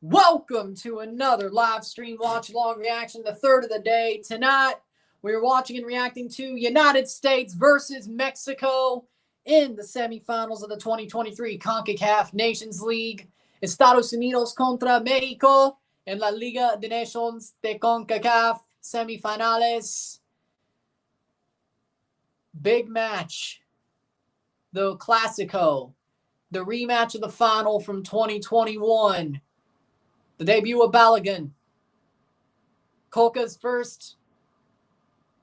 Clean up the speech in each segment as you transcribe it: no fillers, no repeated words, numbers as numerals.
Welcome to another live stream watch-along reaction, the third of the day. Tonight, we're watching and reacting to United States versus Mexico in the semifinals of the 2023 CONCACAF Nations League. Estados Unidos contra México en la Liga de Nations de CONCACAF semifinales. Big match. The Clásico. The rematch of the final from 2021. The debut of Balogun. Coca's first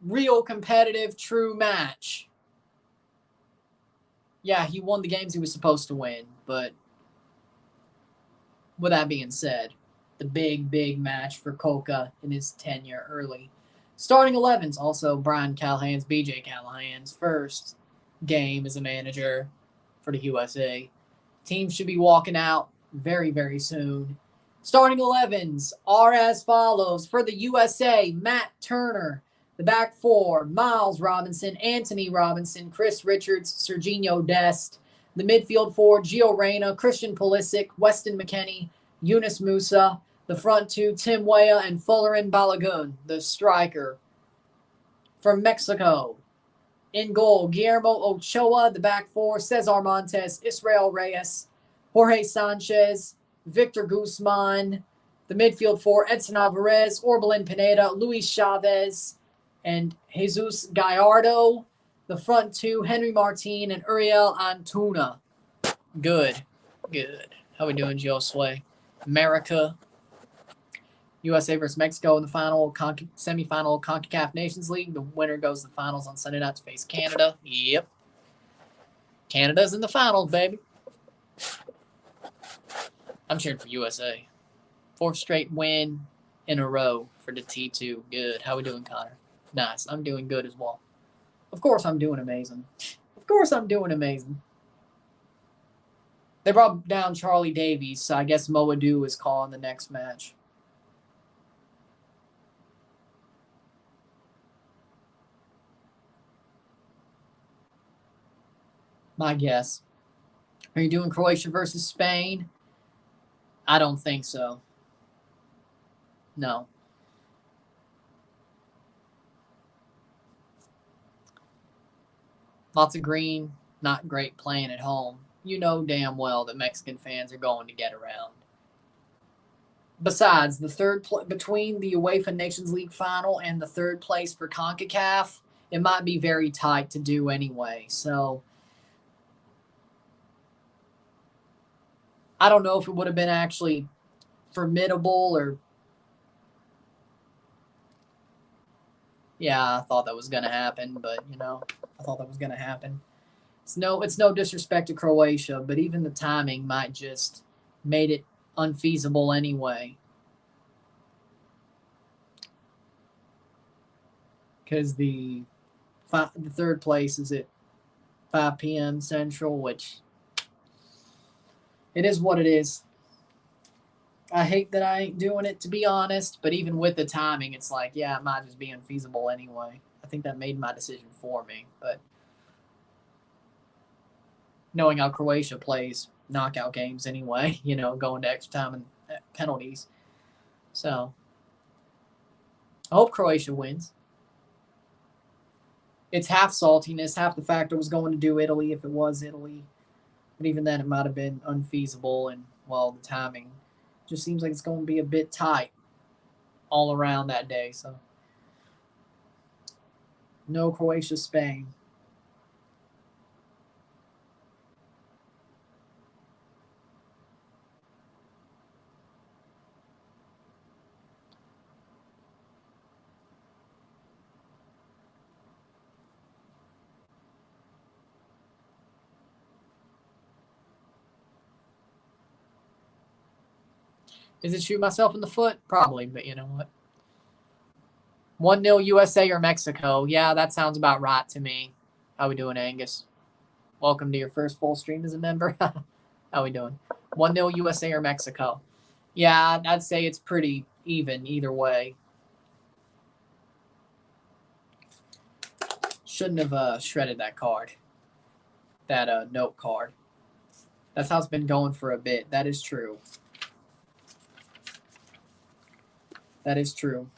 real competitive true match. Yeah, he won the games he was supposed to win, but with that being said, the big match for Coca in his tenure early. Starting 11s, also Brian Callahan's, BJ Callahan's first game as a manager for the USA. Team should be walking out very soon. Starting 11s are as follows. For the USA, Matt Turner. The back four, Miles Robinson, Anthony Robinson, Chris Richards, Serginho Dest. The midfield four, Gio Reyna, Christian Pulisic, Weston McKennie, Yunus Musa. The front two, Tim Weah and Fullerin Balogun, the striker. From Mexico, in goal, Guillermo Ochoa. The back four, Cesar Montes, Israel Reyes, Jorge Sanchez, Victor Guzman. The midfield four, Edson Alvarez, Orbelin Pineda, Luis Chavez, and Jesus Gallardo. The front two, Henry Martin and Uriel Antuna. Good. How we doing, Josue? America. USA versus Mexico in the final semifinal CONCACAF Nations League. The winner goes to the finals on Sunday night to face Canada. Yep. Canada's in the finals, baby. I'm cheering for USA. Fourth straight win in a row for the T2. Good. How we doing, Connor? Nice. I'm doing good as well. Of course I'm doing amazing. They brought down Charlie Davies, so I guess Moadu is calling the next match. My guess. Are you doing Croatia versus Spain? I don't think so. No. Lots of green, not great playing at home. You know damn well that Mexican fans are going to get around. Besides, the third between the UEFA Nations League final and the third place for CONCACAF, it might be very tight to do anyway. So I don't know if it would have been actually formidable or... Yeah, I thought that was going to happen, but, I thought that was going to happen. It's no disrespect to Croatia, but even the timing might just made it unfeasible anyway. Because the third place is at 5 p.m. Central, which it is what it is. I hate that I ain't doing it, to be honest, but even with the timing, it's like, yeah, it might just be unfeasible anyway. I think that made my decision for me, but knowing how Croatia plays knockout games anyway, going to extra time and penalties. So I hope Croatia wins. It's half saltiness, half the fact I was going to do Italy if it was Italy. But even then, it might have been unfeasible, and, well, the timing just seems like it's going to be a bit tight all around that day. So no Croatia, Spain. Is it shoot myself in the foot? Probably, but you know what? 1-0 USA or Mexico. Yeah, that sounds about right to me. How we doing, Angus? Welcome to your first full stream as a member. How we doing? 1-0 USA or Mexico. Yeah, I'd say it's pretty even either way. Shouldn't have shredded that card. That note card. That's how it's been going for a bit. That is true. That is true.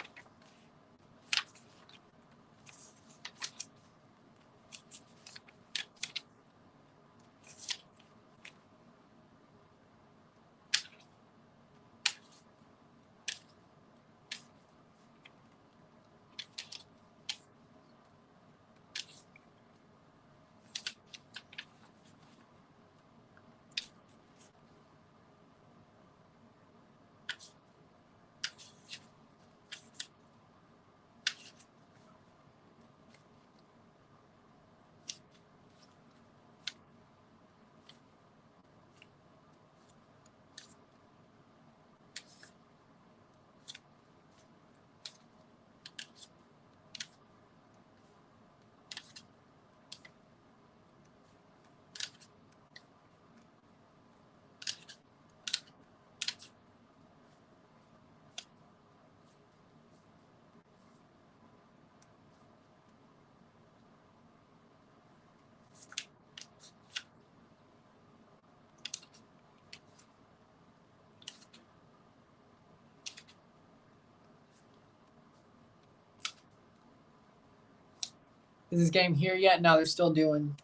Is this game here yet? No, they're still doing.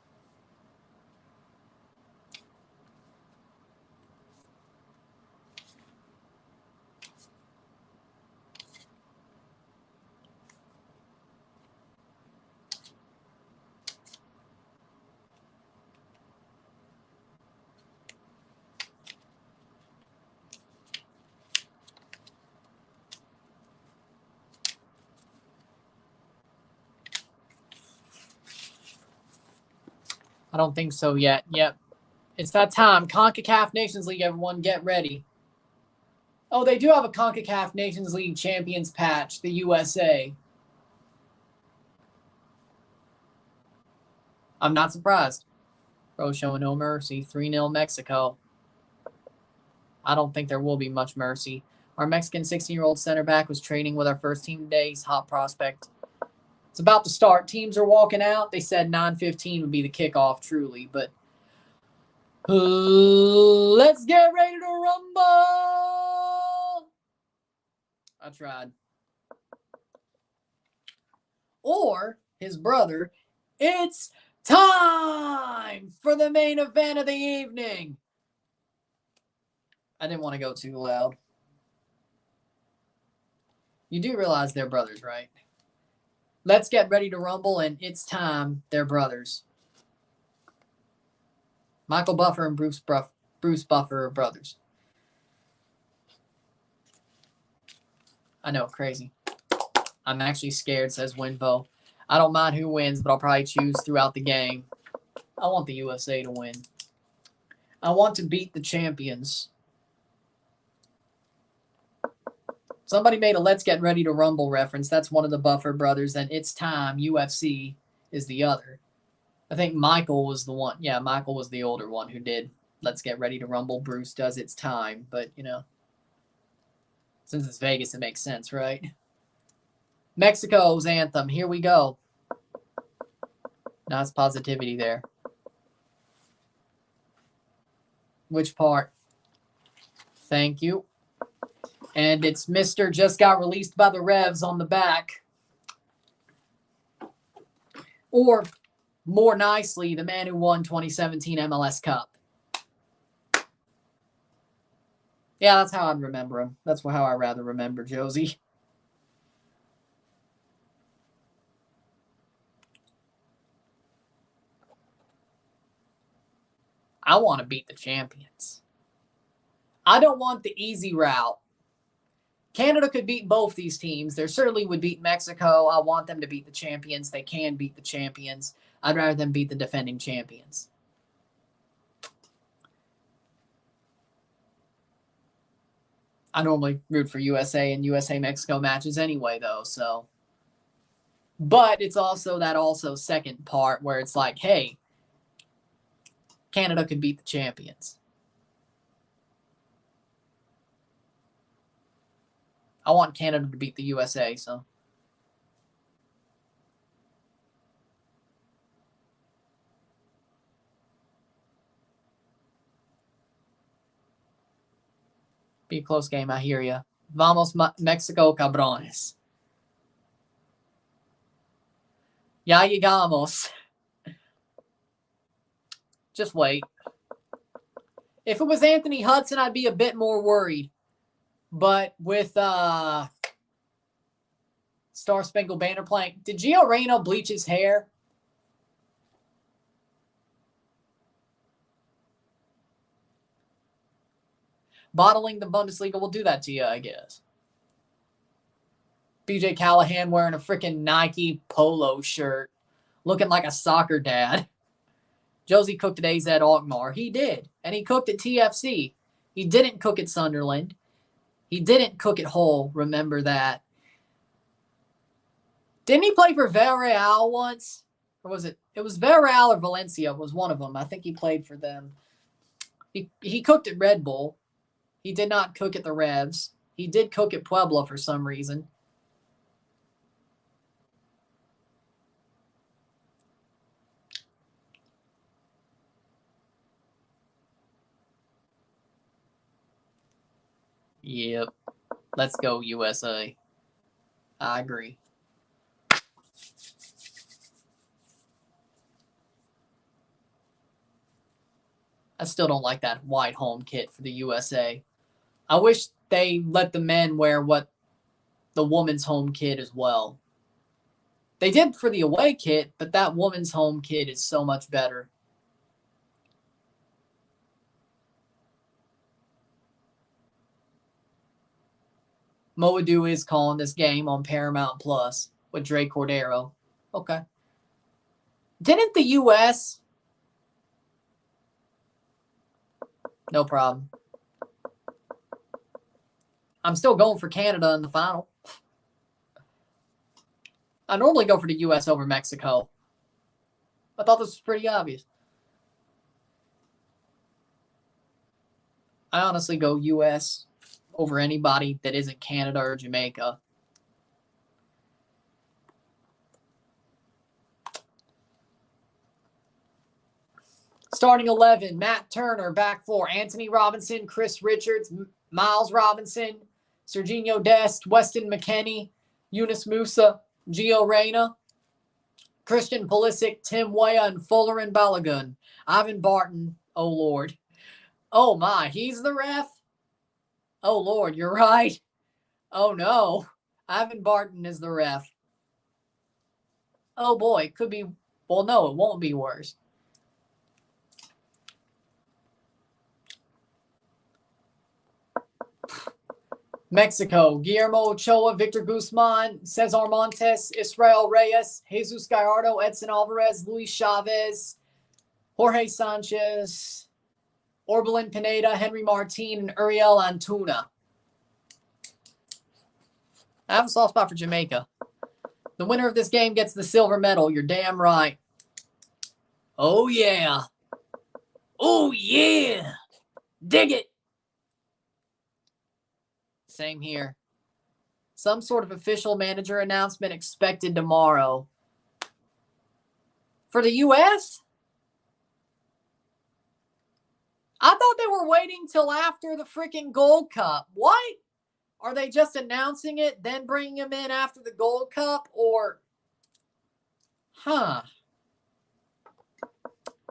I don't think so yet. Yep. It's that time. CONCACAF Nations League, everyone, get ready. Oh, they do have a CONCACAF Nations League Champions patch, the USA. I'm not surprised. Pro showing no mercy. 3-0 Mexico. I don't think there will be much mercy. Our Mexican 16-year-old center back was training with our first team today. He's hot prospect. It's about to start. Teams are walking out. They said 9:15 would be the kickoff, truly. But let's get ready to rumble. I tried. Or his brother, it's time for the main event of the evening. I didn't want to go too loud. You do realize they're brothers, right? Let's get ready to rumble, and it's time. They're brothers. Michael Buffer and Bruce Buffer are brothers. I know, crazy. I'm actually scared, says Winvo. I don't mind who wins, but I'll probably choose throughout the game. I want the USA to win. I want to beat the champions. Somebody made a Let's Get Ready to Rumble reference. That's one of the Buffer brothers, and It's Time, UFC, is the other. I think Michael was the one. Yeah, Michael was the older one who did Let's Get Ready to Rumble. Bruce does It's Time, but, you know, since it's Vegas, it makes sense, right? Mexico's anthem. Here we go. Nice positivity there. Which part? Thank you. And it's Mr. Just Got Released by the Revs on the back. Or, more nicely, the man who won 2017 MLS Cup. Yeah, that's how I'd remember him. That's how I'd rather remember Josie. I want to beat the champions. I don't want the easy route. Canada could beat both these teams. They certainly would beat Mexico. I want them to beat the champions. They can beat the champions. I'd rather them beat the defending champions. I normally root for USA and USA-Mexico matches anyway, though, so. But it's also that second part where it's like, hey, Canada could beat the champions. I want Canada to beat the USA, so. Be a close game, I hear you. Vamos, Mexico, cabrones. Ya llegamos. Just wait. If it was Anthony Hudson, I'd be a bit more worried. But with Star Spangled Banner playing, did Gio Reyna bleach his hair? Bottling the Bundesliga will do that to you, I guess. BJ Callahan wearing a freaking Nike polo shirt, looking like a soccer dad. Josie cooked at AZ Alkmaar. He did. And he cooked at TFC. He didn't cook at Sunderland. He didn't cook at Hull. Remember that. Didn't he play for Villarreal once? Or was it? It was Villarreal or Valencia was one of them. I think he played for them. He cooked at Red Bull. He did not cook at the Revs. He did cook at Puebla for some reason. Yep. Let's go, USA. I agree. I still don't like that white home kit for the USA. I wish they let the men wear what the woman's home kit as well. They did for the away kit, but that woman's home kit is so much better. Moadu is calling this game on Paramount Plus with Drake Cordero. Okay. Didn't the U.S. No problem. I'm still going for Canada in the final. I normally go for the U.S. over Mexico. I thought this was pretty obvious. I honestly go U.S. over anybody that isn't Canada or Jamaica. Starting 11, Matt Turner, back four. Anthony Robinson, Chris Richards, Miles Robinson, Serginho Dest, Weston McKennie, Yunus Musa, Gio Reyna, Christian Pulisic, Tim Weah, and Fuller and Balogun. Ivan Barton, oh Lord. Oh my, he's the ref? Oh Lord, you're right. Oh no, Ivan Barton is the ref. Oh boy, it could be, well no, it won't be worse. Mexico, Guillermo Ochoa, Victor Guzman, Cesar Montes, Israel Reyes, Jesus Gallardo, Edson Alvarez, Luis Chavez, Jorge Sanchez, Orbelin Pineda, Henry Martin, and Uriel Antuna. I have a soft spot for Jamaica. The winner of this game gets the silver medal. You're damn right. Oh, yeah. Oh, yeah. Dig it. Same here. Some sort of official manager announcement expected tomorrow. For the U.S.? I thought they were waiting till after the freaking Gold Cup. What? Are they just announcing it, then bringing him in after the Gold Cup? Or,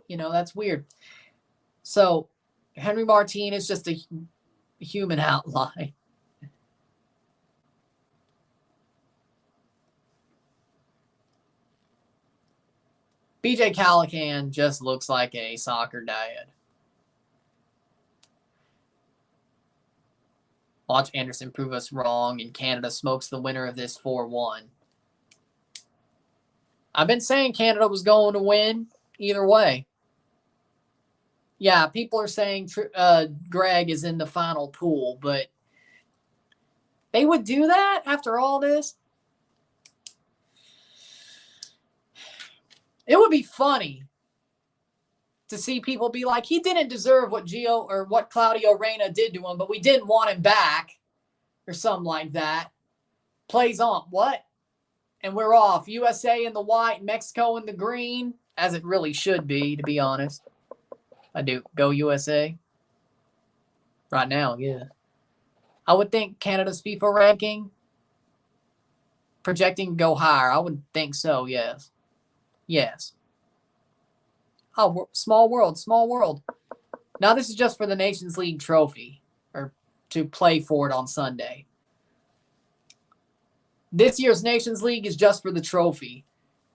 you know, that's weird. So, Henry Martin is just a human outline. BJ Callahan just looks like a soccer dad. Watch Anderson prove us wrong, and Canada smokes the winner of this 4-1. I've been saying Canada was going to win either way. Yeah, people are saying Greg is in the final pool, but they would do that after all this? It would be funny to see people be like, he didn't deserve what Gio or what Claudio Reyna did to him, but we didn't want him back or something like that. Plays on. What? And we're off. USA in the white, Mexico in the green, as it really should be, to be honest. I do. Go USA. Right now, yeah. I would think Canada's FIFA ranking projecting to go higher. I would think so, yes. Yes. Oh, small world, small world. Now this is just for the Nations League trophy, or to play for it on Sunday. This year's Nations League is just for the trophy.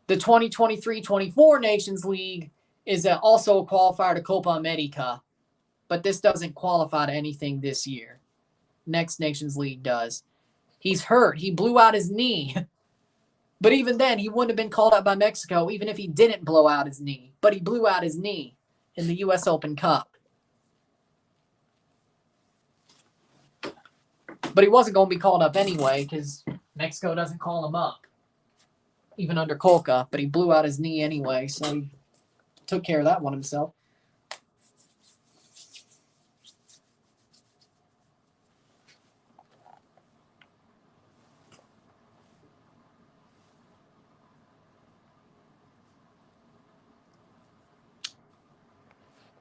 The 2023-24 Nations League is also a qualifier to Copa America, but this doesn't qualify to anything this year. Next Nations League does. He's hurt. He blew out his knee. But even then, he wouldn't have been called up by Mexico even if he didn't blow out his knee. But he blew out his knee in the U.S. Open Cup. But he wasn't going to be called up anyway because Mexico doesn't call him up, even under Colca. But he blew out his knee anyway, so he took care of that one himself.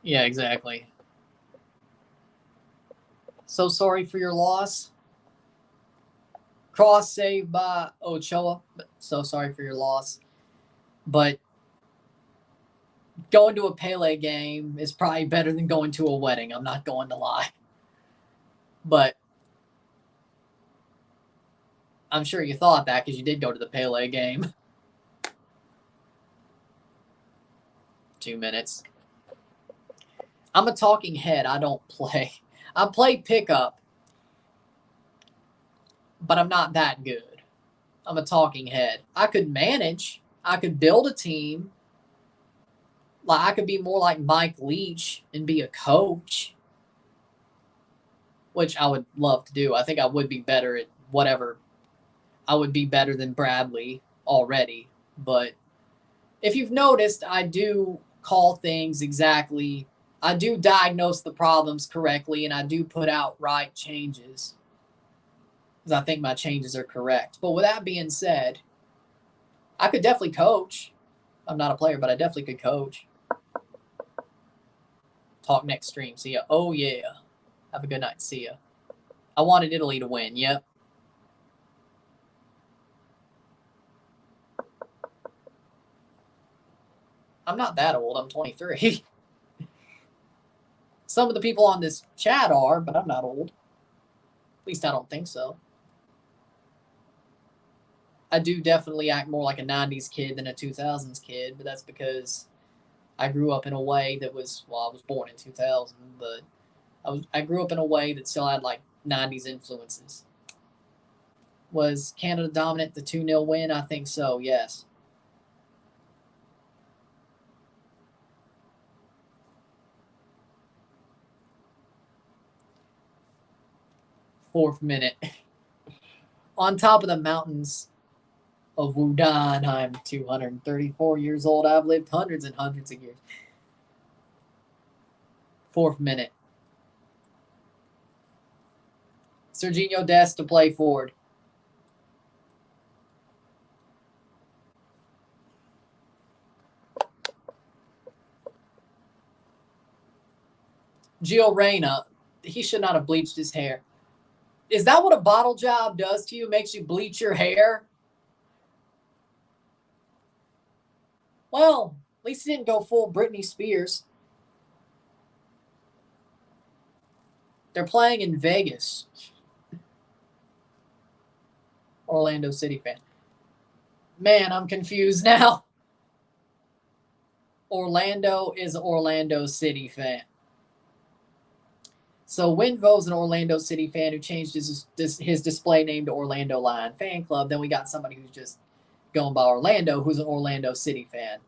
Yeah, exactly. So sorry for your loss. Cross saved by Ochoa. But so sorry for your loss. But going to a Pele game is probably better than going to a wedding. I'm not going to lie. But I'm sure you thought that because you did go to the Pele game. 2 minutes. I'm a talking head. I don't play. I play pickup, but I'm not that good. I'm a talking head. I could manage. I could build a team. Like I could be more like Mike Leach and be a coach, which I would love to do. I think I would be better at whatever. I would be better than Bradley already. But if you've noticed, I do call things exactly. I do diagnose the problems correctly, and I do put out right changes. Because I think my changes are correct. But with that being said, I could definitely coach. I'm not a player, but I definitely could coach. Talk next stream. See ya. Oh, yeah. Have a good night. See ya. I wanted Italy to win. Yep. I'm not that old. I'm 23. Some of the people on this chat are, but I'm not old. At least I don't think so. I do definitely act more like a 90s kid than a 2000s kid, but that's because I grew up in a way that was, well, I was born in 2000, but I grew up in a way that still had like 90s influences. Was Canada dominant the 2-0 win? I think so, yes. Fourth minute. On top of the mountains of Wudan, I'm 234 years old. I've lived hundreds and hundreds of years. Fourth minute. Serginho Dest to play forward. Gio Reyna, he should not have bleached his hair. Is that what a bottle job does to you? Makes you bleach your hair? Well, at least he didn't go full Britney Spears. They're playing in Vegas. Orlando City fan. Man, I'm confused now. Orlando is Orlando City fan. So Winvo's an Orlando City fan who changed his display name to Orlando Lion Fan Club. Then we got somebody who's just going by Orlando, who's an Orlando City fan.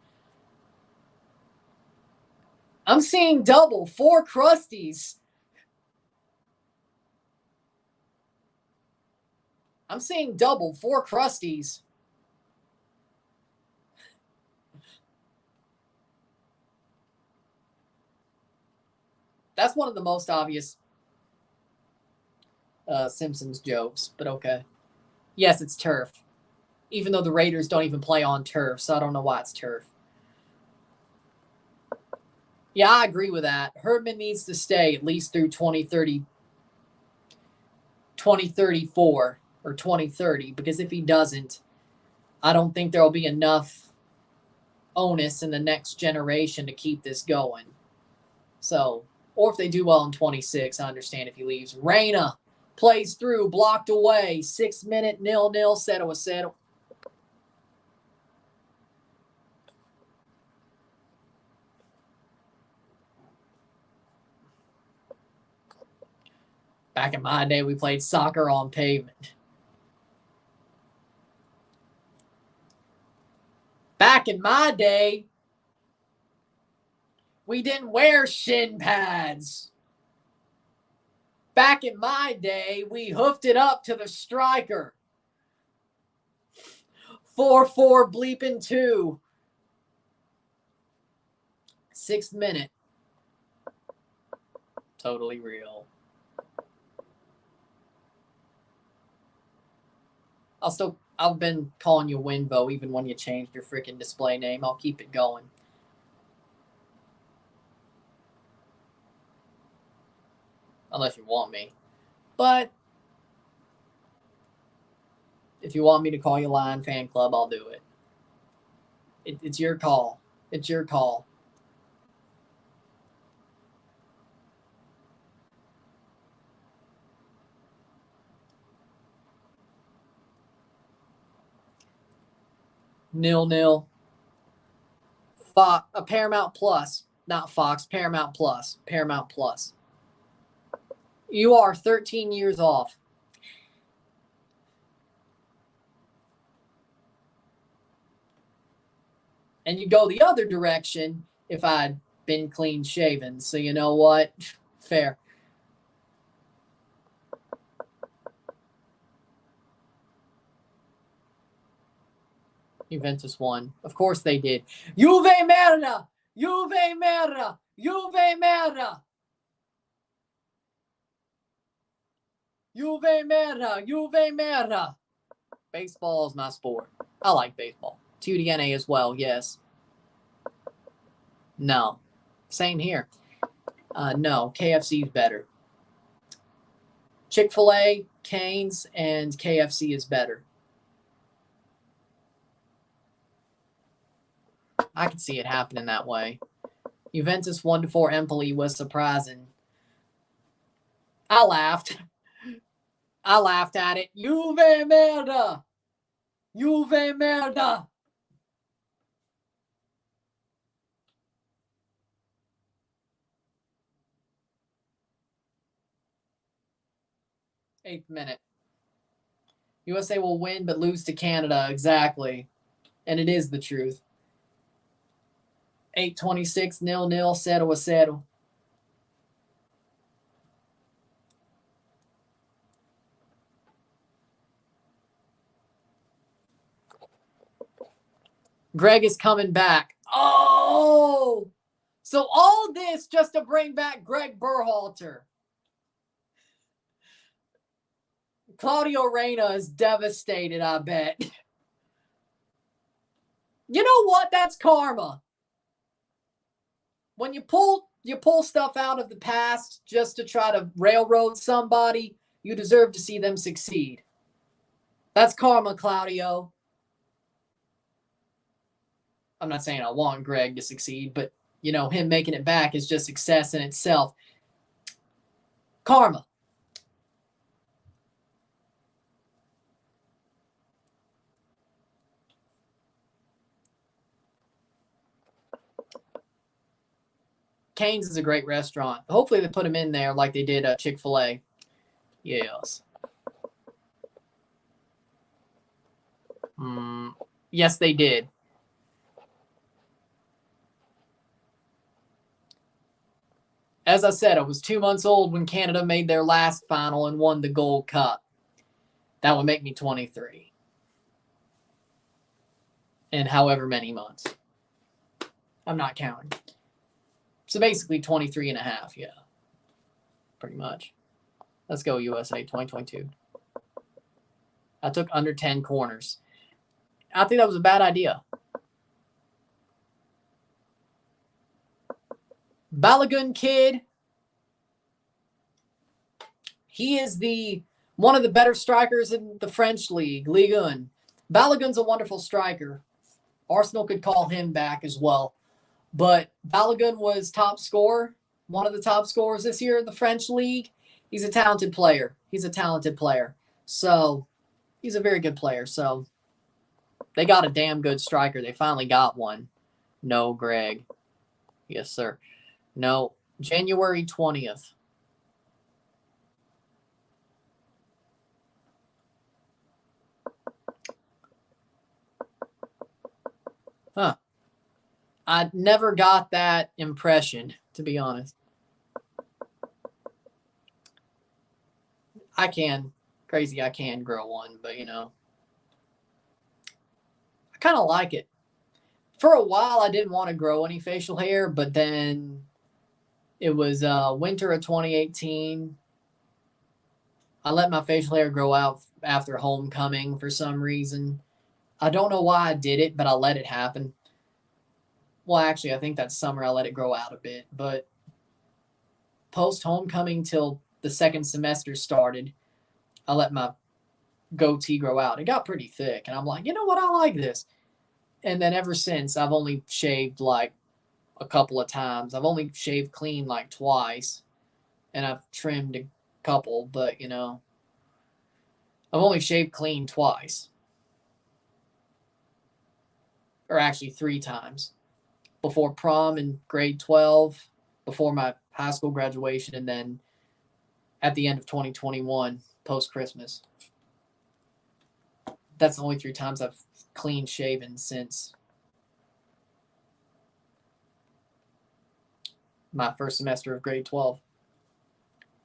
I'm seeing double, 4 Crusties. I'm seeing double, 4 Crusties. That's one of the most obvious Simpsons jokes, but okay. Yes, it's turf. Even though the Raiders don't even play on turf, so I don't know why it's turf. Yeah, I agree with that. Herdman needs to stay at least through 2030, 2034 or 2030, because if he doesn't, I don't think there will be enough onus in the next generation to keep this going. So, or if they do well in 26, I understand if he leaves. Reyna plays through, blocked away, 6 minute 0-0, settle. Back in my day, we played soccer on pavement. Back in my day, we didn't wear shin pads. Back in my day, we hoofed it up to the striker. 4-4 bleeping 2. 6th minute. Totally real. I've been calling you Winvo even when you changed your freaking display name. I'll keep it going. Unless you want me. But if you want me to call you Lion Fan Club, I'll do it. It's your call. It's your call. Nil. Paramount Plus. Not Fox. Paramount Plus. Paramount Plus. You are 13 years off. And you go the other direction if I'd been clean shaven. So you know what? Fair. Juventus won. Of course they did. Juve merda! Juve merda! Juve merda! Juve merda! Juve merda! Baseball is my sport. I like baseball. TUDNA as well, yes. No. Same here. No, KFC is better. Chick-fil-A, Cane's, and KFC is better. I could see it happening that way. Juventus 1-4 Empoli was surprising. I laughed. I laughed at it. Juve merda! Juve merda! Eighth minute. USA will win but lose to Canada. Exactly. And it is the truth. 8:26, 0-0, 0-0. Greg is coming back. Oh! So all this just to bring back Greg Berhalter. Claudio Reyna is devastated, I bet. You know what? That's karma. When you pull stuff out of the past just to try to railroad somebody, you deserve to see them succeed. That's karma, Claudio. I'm not saying I want Greg to succeed, but, you know, him making it back is just success in itself. Karma. Cane's is a great restaurant. Hopefully they put him in there like they did Chick-fil-A. Yes. Yes, they did. As I said, I was 2 months old when Canada made their last final and won the Gold Cup. That would make me 23. In however many months. I'm not counting. So basically 23 and a half, yeah. Pretty much. Let's go USA 2022. I took under 10 corners. I think that was a bad idea. Balogun kid. He is the One of the better strikers in the French league, Ligue 1. Balogun's a wonderful striker. Arsenal could call him back as well. But Balogun was top scorer, one of the top scorers this year in the French league. He's a talented player. So he's a very good player. So they got a damn good striker. They finally got one. No, Greg. Yes, sir. No, January 20th. Huh. I never got that impression, to be honest. I can grow one, but I kind of like it. For a while, I didn't want to grow any facial hair, but then it was winter of 2018. I let my facial hair grow out after homecoming for some reason. I don't know why I did it, but I let it happen. Well, actually, I think that summer I let it grow out a bit, but post-homecoming till the second semester started, I let my goatee grow out. It got pretty thick, and I'm like, you know what? I like this. And then ever since, I've only shaved like a couple of times. I've only shaved clean like twice, and I've trimmed a couple, but I've only shaved clean twice. Or actually 3 times. Before prom in grade 12, before my high school graduation, and then at the end of 2021, post-Christmas. That's the only 3 times I've clean shaven since my first semester of grade 12.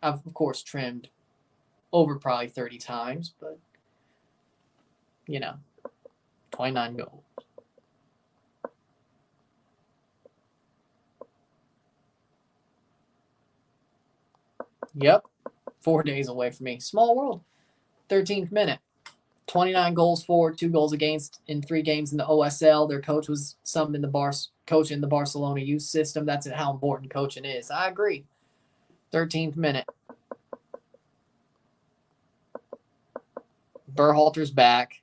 I've, of course, trimmed over probably 30 times, but, 29 goals. Yep, 4 days away from me. Small world. 13th minute. 29 goals for, 2 goals against in 3 games in the OSL. Their coach was coaching the Barcelona youth system. That's how important coaching is. I agree. 13th minute. Berhalter's back.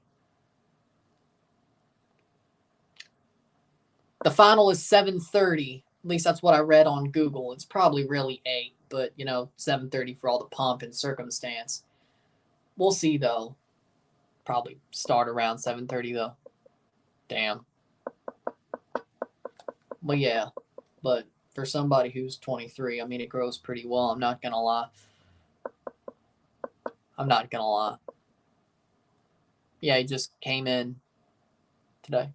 The final is 7:30. At least that's what I read on Google. It's probably really 8, but 7:30 for all the pomp and circumstance. We'll see though. Probably start around 7:30 though. Damn. Well, yeah, but for somebody who's 23, I mean, it grows pretty well. I'm not gonna lie. Yeah, he just came in today.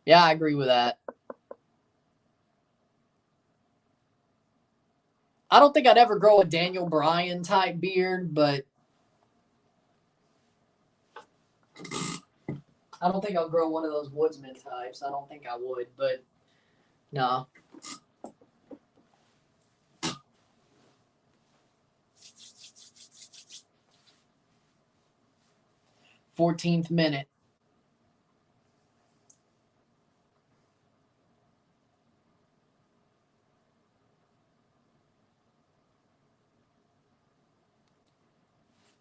Yeah, I agree with that. I don't think I'd ever grow a Daniel Bryan type beard, but I don't think I'll grow one of those woodsman types. I don't think I would, but no. Fourteenth minute.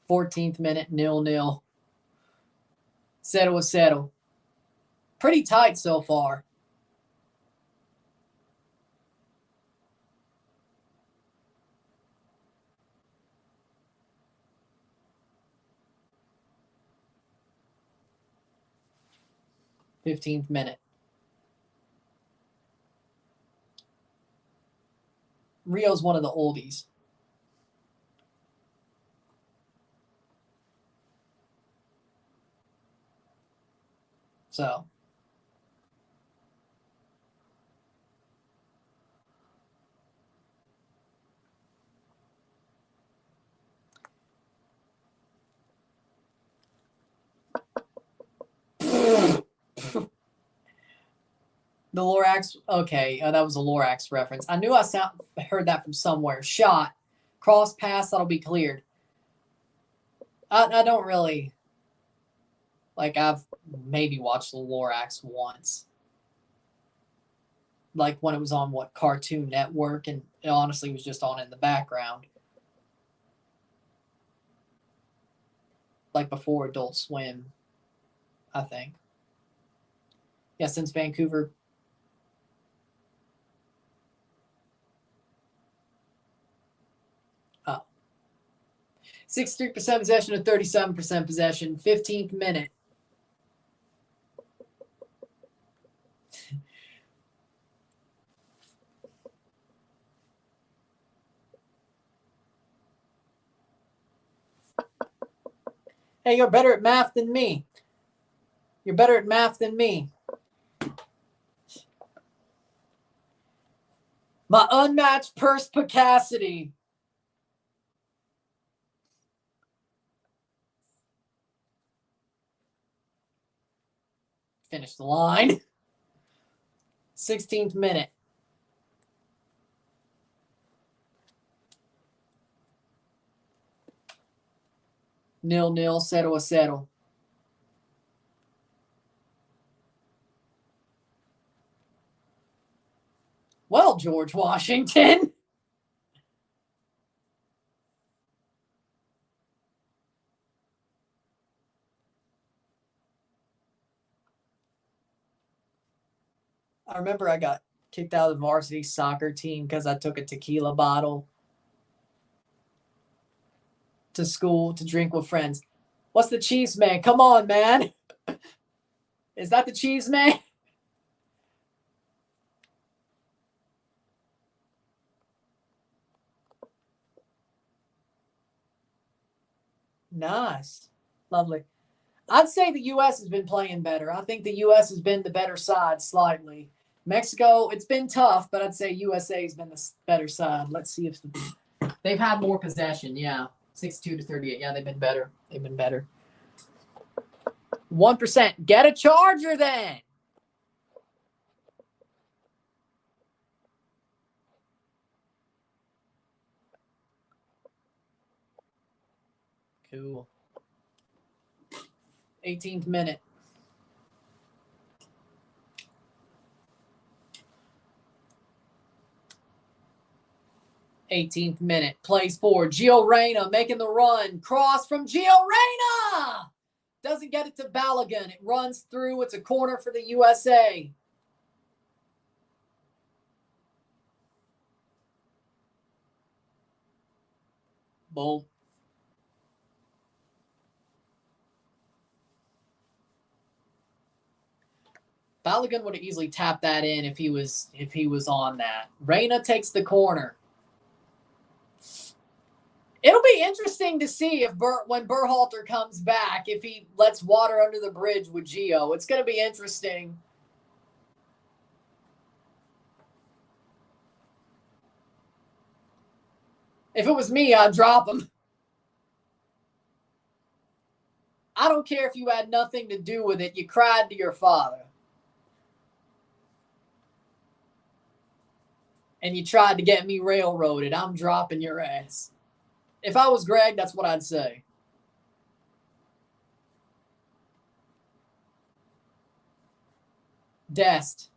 Fourteenth minute, 0-0. 0-0. Pretty tight so far. Fifteenth minute. Rio's one of the oldies. So. The Lorax, okay, that was a Lorax reference. I knew I heard that from somewhere. Shot, cross pass, that'll be cleared. I don't really, I've maybe watched the Lorax once. Like when it was on, Cartoon Network, and it honestly was just on in the background. like before Adult Swim, I think. Yeah, since Vancouver. Oh. 63% possession to 37% possession. 15th minute. Hey, you're better at math than me. You're better at math than me. My unmatched perspicacity. Finish the line. 16th minute. Nil, 0-0. Well, George Washington. I remember I got kicked out of the varsity soccer team because I took a tequila bottle to school to drink with friends. What's the Chiefs, man? Come on, man. Is that the Chiefs, man? Nice. Lovely. I'd say the U.S. has been playing better. I think the U.S. has been the better side slightly. Mexico, it's been tough, but I'd say USA has been the better side. Let's see if they've had more possession. Yeah, 62-38. Yeah, they've been better. 1%. Get a charger then. Cool. 18th minute. Plays forward. Gio Reyna making the run. Cross from Gio Reyna. Doesn't get it to Balogun. It runs through. It's a corner for the USA. Boom. Balogun would have easily tapped that in if he was on that. Reyna takes the corner. It'll be interesting to see if when Berhalter comes back, if he lets water under the bridge with Gio. It's going to be interesting. If it was me, I'd drop him. I don't care if you had nothing to do with it. You cried to your father. And you tried to get me railroaded. I'm dropping your ass. If I was Greg, that's what I'd say. Dest.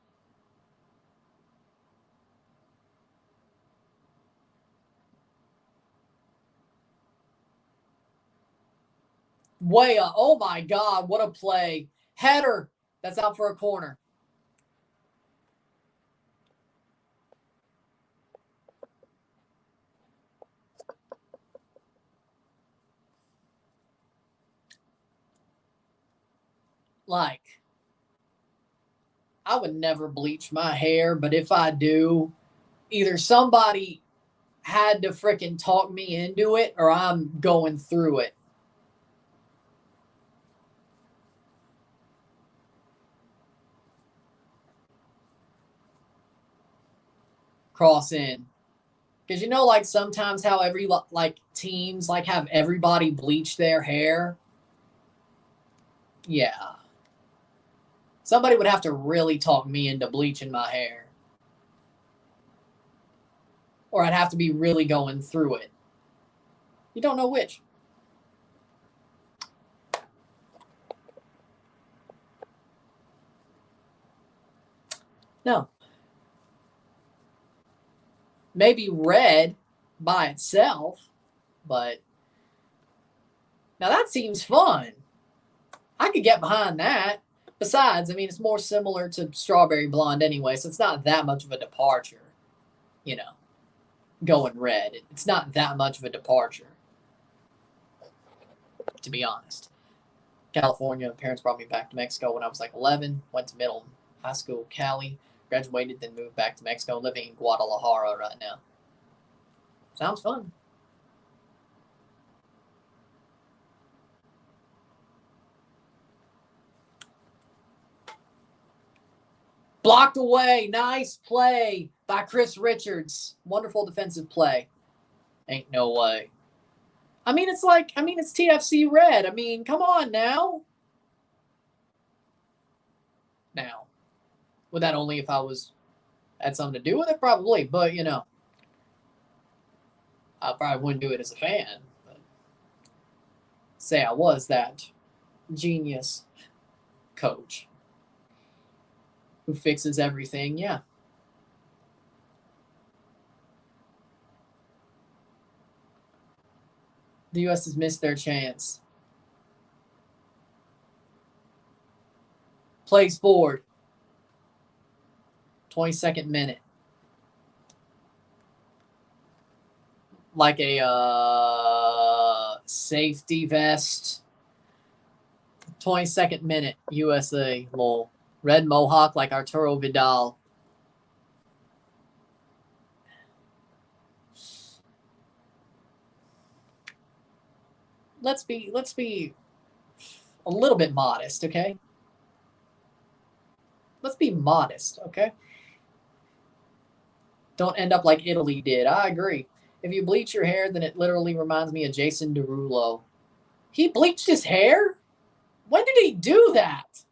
Way up. Oh my God, what a play. Header. That's out for a corner. Like, I would never bleach my hair, but if I do, either somebody had to freaking talk me into it or I'm going through it. Cross in. Because you know, like sometimes how every teams have everybody bleach their hair. Yeah. Somebody would have to really talk me into bleaching my hair. Or I'd have to be really going through it. You don't know which. No. Maybe red by itself, but Now that seems fun. I could get behind that. Besides, I mean, it's more similar to Strawberry Blonde anyway, so it's not that much of a departure. You know, going red. It's not that much of a departure, to be honest. California, parents brought me back to Mexico when I was like 11, went to middle high school, Cali, graduated, then moved back to Mexico, living in Guadalajara right now. Sounds fun. Blocked away. Nice play by Chris Richards. Wonderful defensive play. Ain't no way. I mean, it's TFC red. I mean, come on now. Now, would that only if I had something to do with it? Probably, but you know, I probably wouldn't do it as a fan. But say I was that genius coach who fixes everything. Yeah. The U.S. has missed their chance. Plays forward. 22nd minute. Like a safety vest. 22nd minute. USA. Little red mohawk like Arturo Vidal. Let's be a little bit modest, okay? Let's be modest, okay? Don't end up like Italy did. I agree. If you bleach your hair, then it literally reminds me of Jason Derulo. He bleached his hair? When did he do that?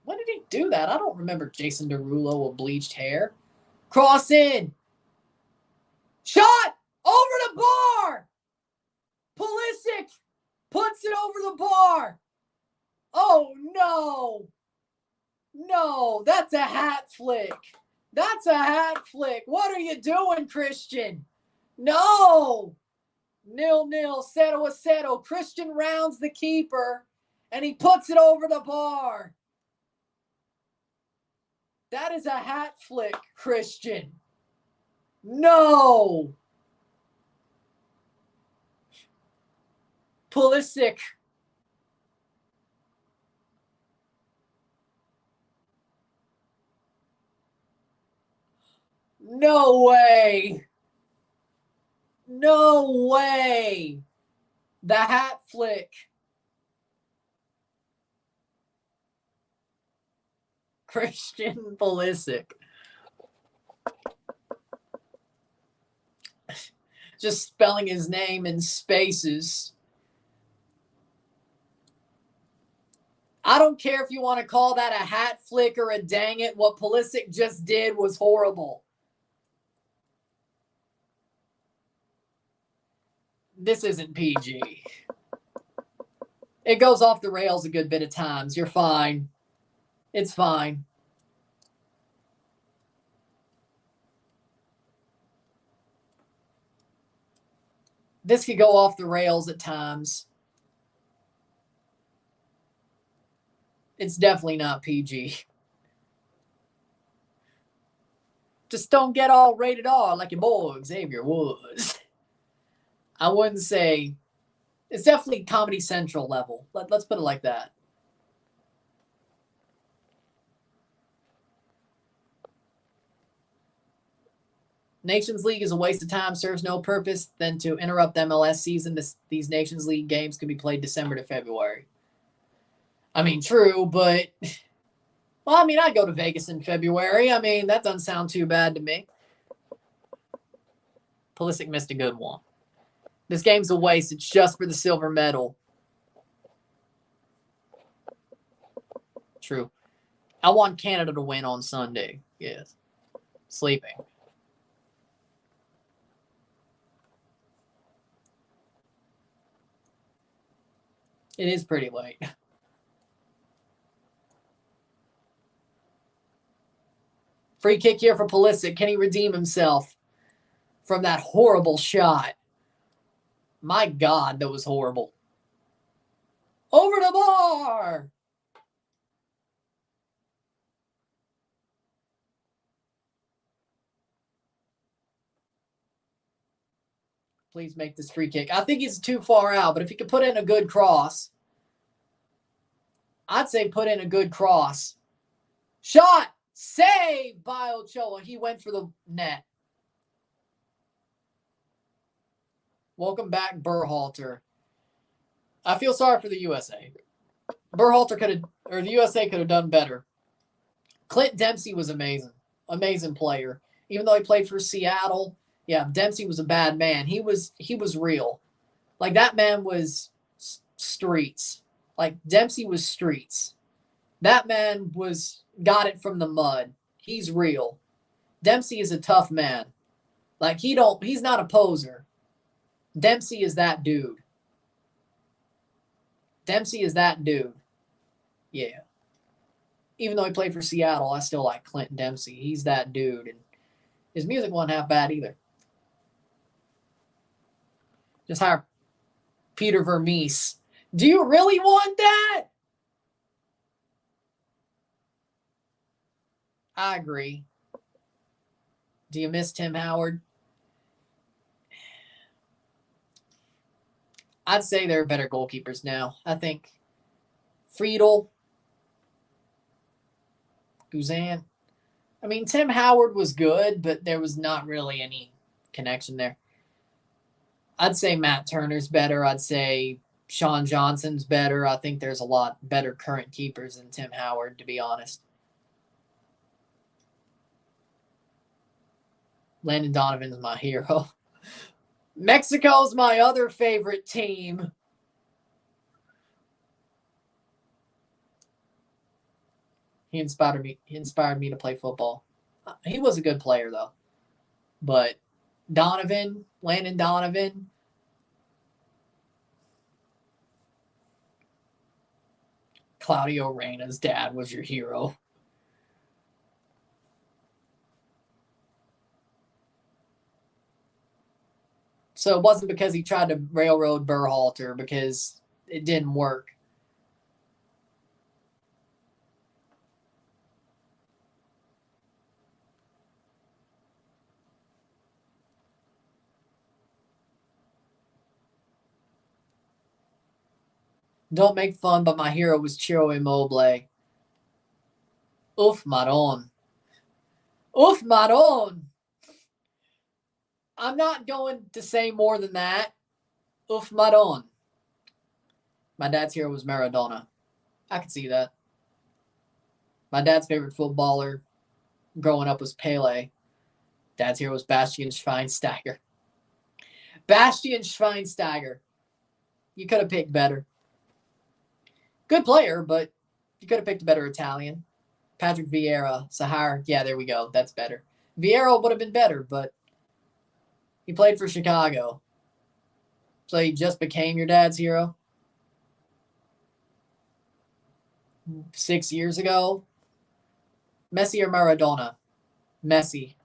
When did he do that? I don't remember Jason Derulo with bleached hair. Cross in. Shot! Over the bar! Pulisic puts it over the bar. Oh, no. No, that's a hat flick. That's a hat flick. What are you doing, Christian? No. 0-0. 0-0. Christian rounds the keeper, and he puts it over the bar. That is a hat flick, Christian. No. Pulisic. No way. No way. The hat flick. Christian Pulisic. Just spelling his name in spaces. I don't care if you want to call that a hat flick or a dang it. What Pulisic just did was horrible. This isn't PG. It goes off the rails a good bit of times. You're fine. It's fine. This could go off the rails at times. It's definitely not PG. Just don't get all rated R like your boy Xavier was. I wouldn't say. It's definitely Comedy Central level. Let's put it like that. Nations League is a waste of time, serves no purpose than to interrupt the MLS season. These Nations League games could be played December to February. I mean, true, but... Well, I mean, I'd go to Vegas in February. I mean, that doesn't sound too bad to me. Pulisic missed a good one. This game's a waste. It's just for the silver medal. True. I want Canada to win on Sunday. Yes. Sleeping. It is pretty late. Free kick here for Pulisic. Can he redeem himself from that horrible shot My God, that was horrible. Over the bar! Please make this free kick. I think he's too far out, but if he could put in a good cross, I'd say put in a good cross. Shot! Saved by Ochoa. He went for the net. Welcome back, Berhalter. I feel sorry for the USA. Berhalter could have, or the USA could have done better. Clint Dempsey was amazing. Amazing player. Even though he played for Seattle, yeah, Dempsey was a bad man. He was real. Like, that man was streets. Like, Dempsey was streets. That man got it from the mud. He's real. Dempsey is a tough man. Like, he's not a poser. Dempsey is that dude. Dempsey is that dude. Yeah. Even though he played for Seattle, I still like Clint Dempsey. He's that dude. And his music wasn't half bad either. Just hire Peter Vermees. Do you really want that? I agree. Do you miss Tim Howard? I'd say they're better goalkeepers now. I think Friedel, Ozan. I mean, Tim Howard was good, but there was not really any connection there. I'd say Matt Turner's better. I'd say Sean Johnson's better. I think there's a lot better current keepers than Tim Howard, to be honest. Landon Donovan's my hero. Mexico's my other favorite team. He inspired me to play football. He was a good player, though. But Landon Donovan, Claudio Reyna's dad was your hero. So it wasn't because he tried to railroad Berhalter, because it didn't work. Don't make fun, but my hero was Ciro Immobile. Uf, Maron. Uf, Maron. I'm not going to say more than that. Uf, Maron. My dad's hero was Maradona. I can see that. My dad's favorite footballer growing up was Pele. Dad's hero was Bastian Schweinsteiger. Bastian Schweinsteiger. You could have picked better. Good player, but you could have picked a better Italian. Patrick Vieira, Sahar. Yeah, there we go. That's better. Vieira would have been better, but he played for Chicago. So he just became your dad's hero 6 years ago. Messi or Maradona? Messi.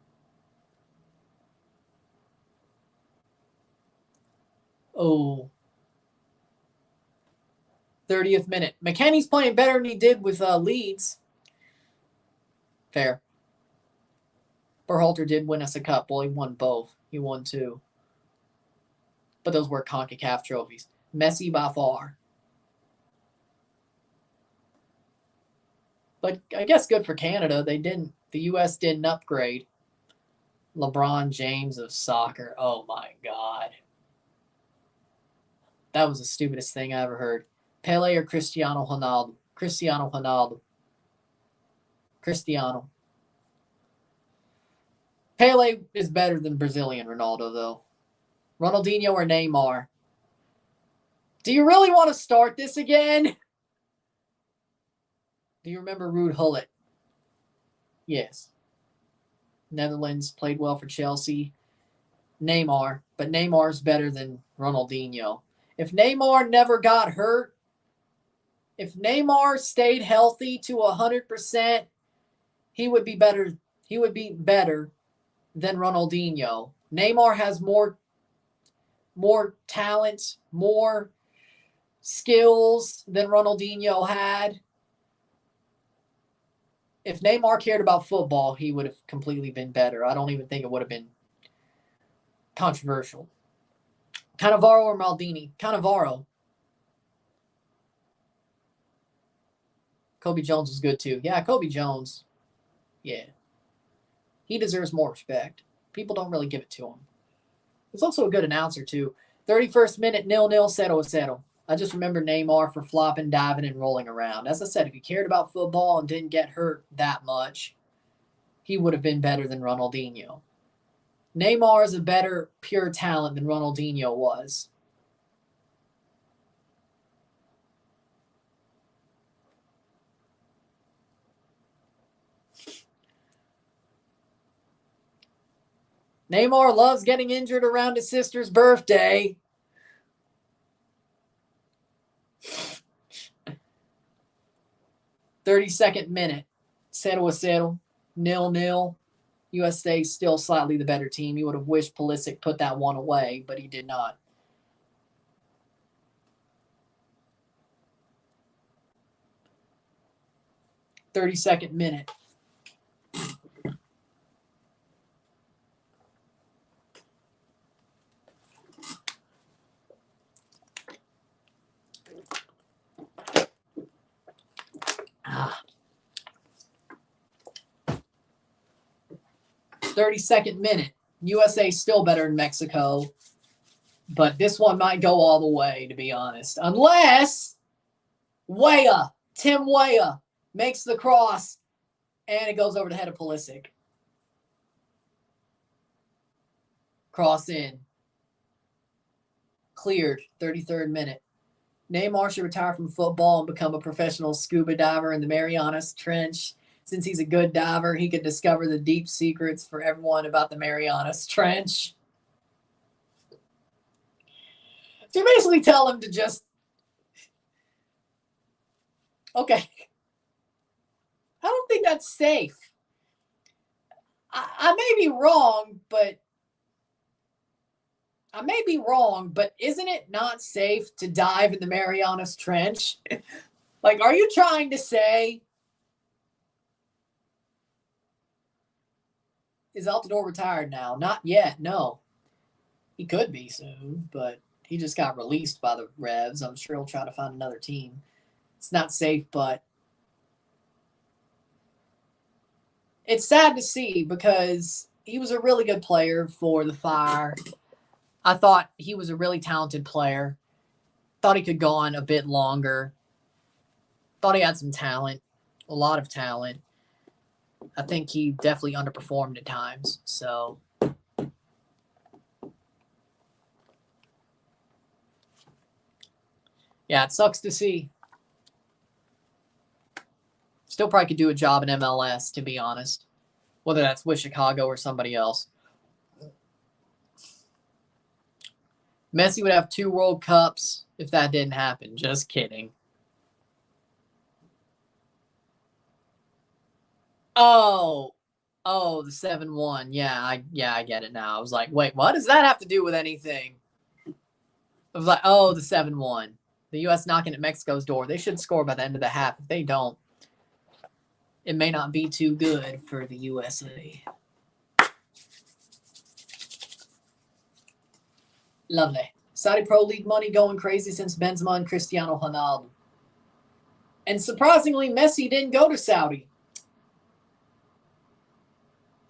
Oh. 30th minute. McKennie's playing better than he did with Leeds. Fair. Berhalter did win us a cup. Well, he won both. He won 2. But those were CONCACAF trophies. Messi by far. But I guess good for Canada. The U.S. didn't upgrade. LeBron James of soccer. Oh, my God. That was the stupidest thing I ever heard. Pele or Cristiano Ronaldo? Cristiano Ronaldo. Cristiano. Pele is better than Brazilian Ronaldo, though. Ronaldinho or Neymar? Do you really want to start this again? Do you remember Ruud Gullit? Yes. Netherlands, played well for Chelsea. Neymar, but Neymar's better than Ronaldinho. If Neymar never got hurt, if Neymar stayed healthy to 100%, he would be better. He would be better than Ronaldinho. Neymar has more more talent, more skills than Ronaldinho had. If Neymar cared about football, he would have completely been better. I don't even think it would have been controversial. Cannavaro or Maldini? Cannavaro. Kobe Jones was good too. Yeah, Kobe Jones. Yeah. He deserves more respect. People don't really give it to him. He's also a good announcer too. 31st minute, 0-0, 0-0. I just remember Neymar for flopping, diving, and rolling around. As I said, if he cared about football and didn't get hurt that much, he would have been better than Ronaldinho. Neymar is a better pure talent than Ronaldinho was. Neymar loves getting injured around his sister's birthday. "32nd minute, 0-0, 0-0. USA still slightly the better team. You would have wished Pulisic put that one away, but he did not. "32nd minute. Ah. 32nd minute. USA still better than Mexico, but this one might go all the way, to be honest. Unless Tim Weah, makes the cross, and it goes over the head of Pulisic. Cross in. Cleared, 33rd minute. Neymar should retire from football and become a professional scuba diver in the Marianas Trench. Since he's a good diver, he could discover the deep secrets for everyone about the Marianas Trench. So you basically tell him to just... Okay. I don't think that's safe. I may be wrong, but isn't it not safe to dive in the Marianas Trench? Like, are you trying to say... Is Altidore retired now? Not yet, no. He could be soon, but he just got released by the Revs. I'm sure he'll try to find another team. It's not safe, but it's sad to see because he was a really good player for the Fire. I thought he was a really talented player. Thought he could go on a bit longer. Thought he had some talent, a lot of talent. I think he definitely underperformed at times. So, yeah, it sucks to see. Still probably could do a job in MLS, to be honest. Whether that's with Chicago or somebody else. Messi would have 2 World Cups if that didn't happen. Just kidding. Oh, the 7-1. Yeah, I get it now. I was like, wait, what does that have to do with anything? I was like, oh, the 7-1. The U.S. knocking at Mexico's door. They should score by the end of the half. If they don't, it may not be too good for the USA. Lovely. Saudi Pro League money going crazy since Benzema and Cristiano Ronaldo. And surprisingly, Messi didn't go to Saudi.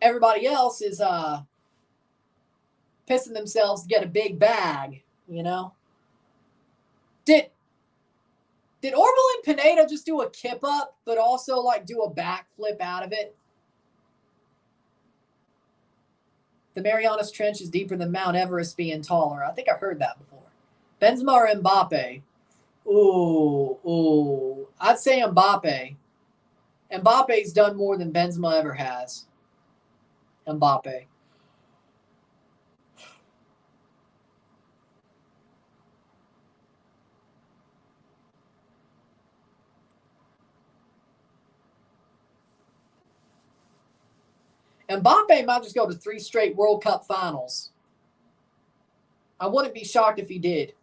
Everybody else is pissing themselves to get a big bag, you know? Did Orbelin Pineda just do a kip up, but also like do a backflip out of it? The Marianas Trench is deeper than Mount Everest being taller. I think I heard that before. Benzema or Mbappe? Ooh. I'd say Mbappe. Mbappe's done more than Benzema ever has. Mbappe. Mbappe might just go to 3 straight World Cup finals. I wouldn't be shocked if he did.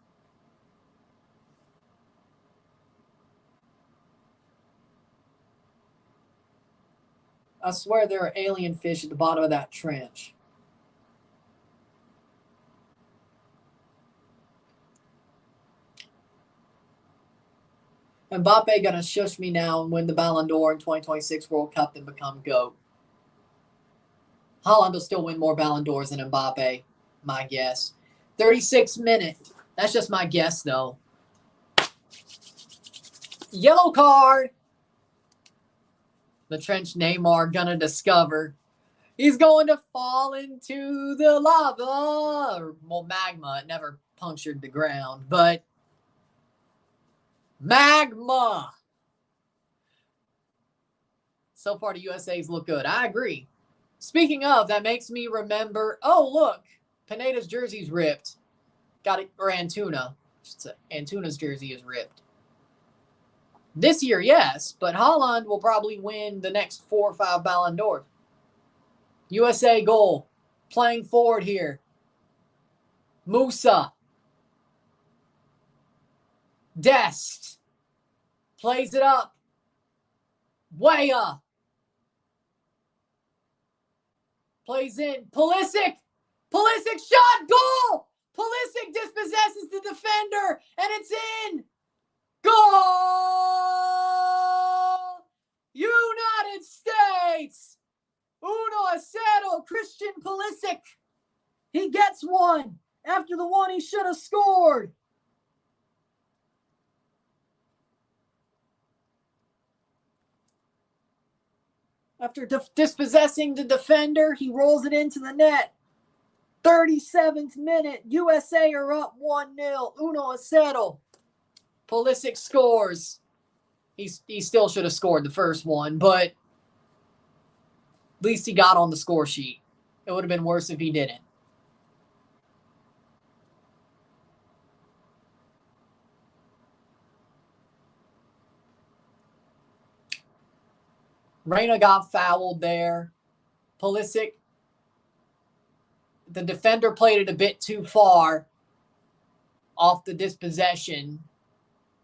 I swear there are alien fish at the bottom of that trench. Mbappe gonna shush me now and win the Ballon d'Or in 2026 World Cup and become GOAT. Haaland will still win more Ballon d'Ors than Mbappe, my guess. 36 minutes. That's just my guess, though. Yellow card. The trench Neymar gonna discover. He's going to fall into the lava. Well, magma. It never punctured the ground, but magma. So far, the USA's look good. I agree. Speaking of, that makes me remember. Oh, look. Pineda's jersey's ripped. Got it. Or Antuna. Antuna's jersey is ripped. This year, yes, but Haaland will probably win the next 4 or 5 Ballon d'Ors. USA goal. Playing forward here. Musa. Dest. Plays it up. Weah. Plays in. Pulisic. Pulisic shot. Goal. Pulisic dispossesses the defender. And it's in. Goal. United States. Uno Acero. Christian Pulisic. He gets one after the one he should have scored. After dispossessing the defender, he rolls it into the net. 37th minute, USA are up 1-0. Uno Acero. Pulisic scores. He still should have scored the first one, but at least he got on the score sheet. It would have been worse if he didn't. Reyna got fouled there. Pulisic, the defender played it a bit too far off the dispossession.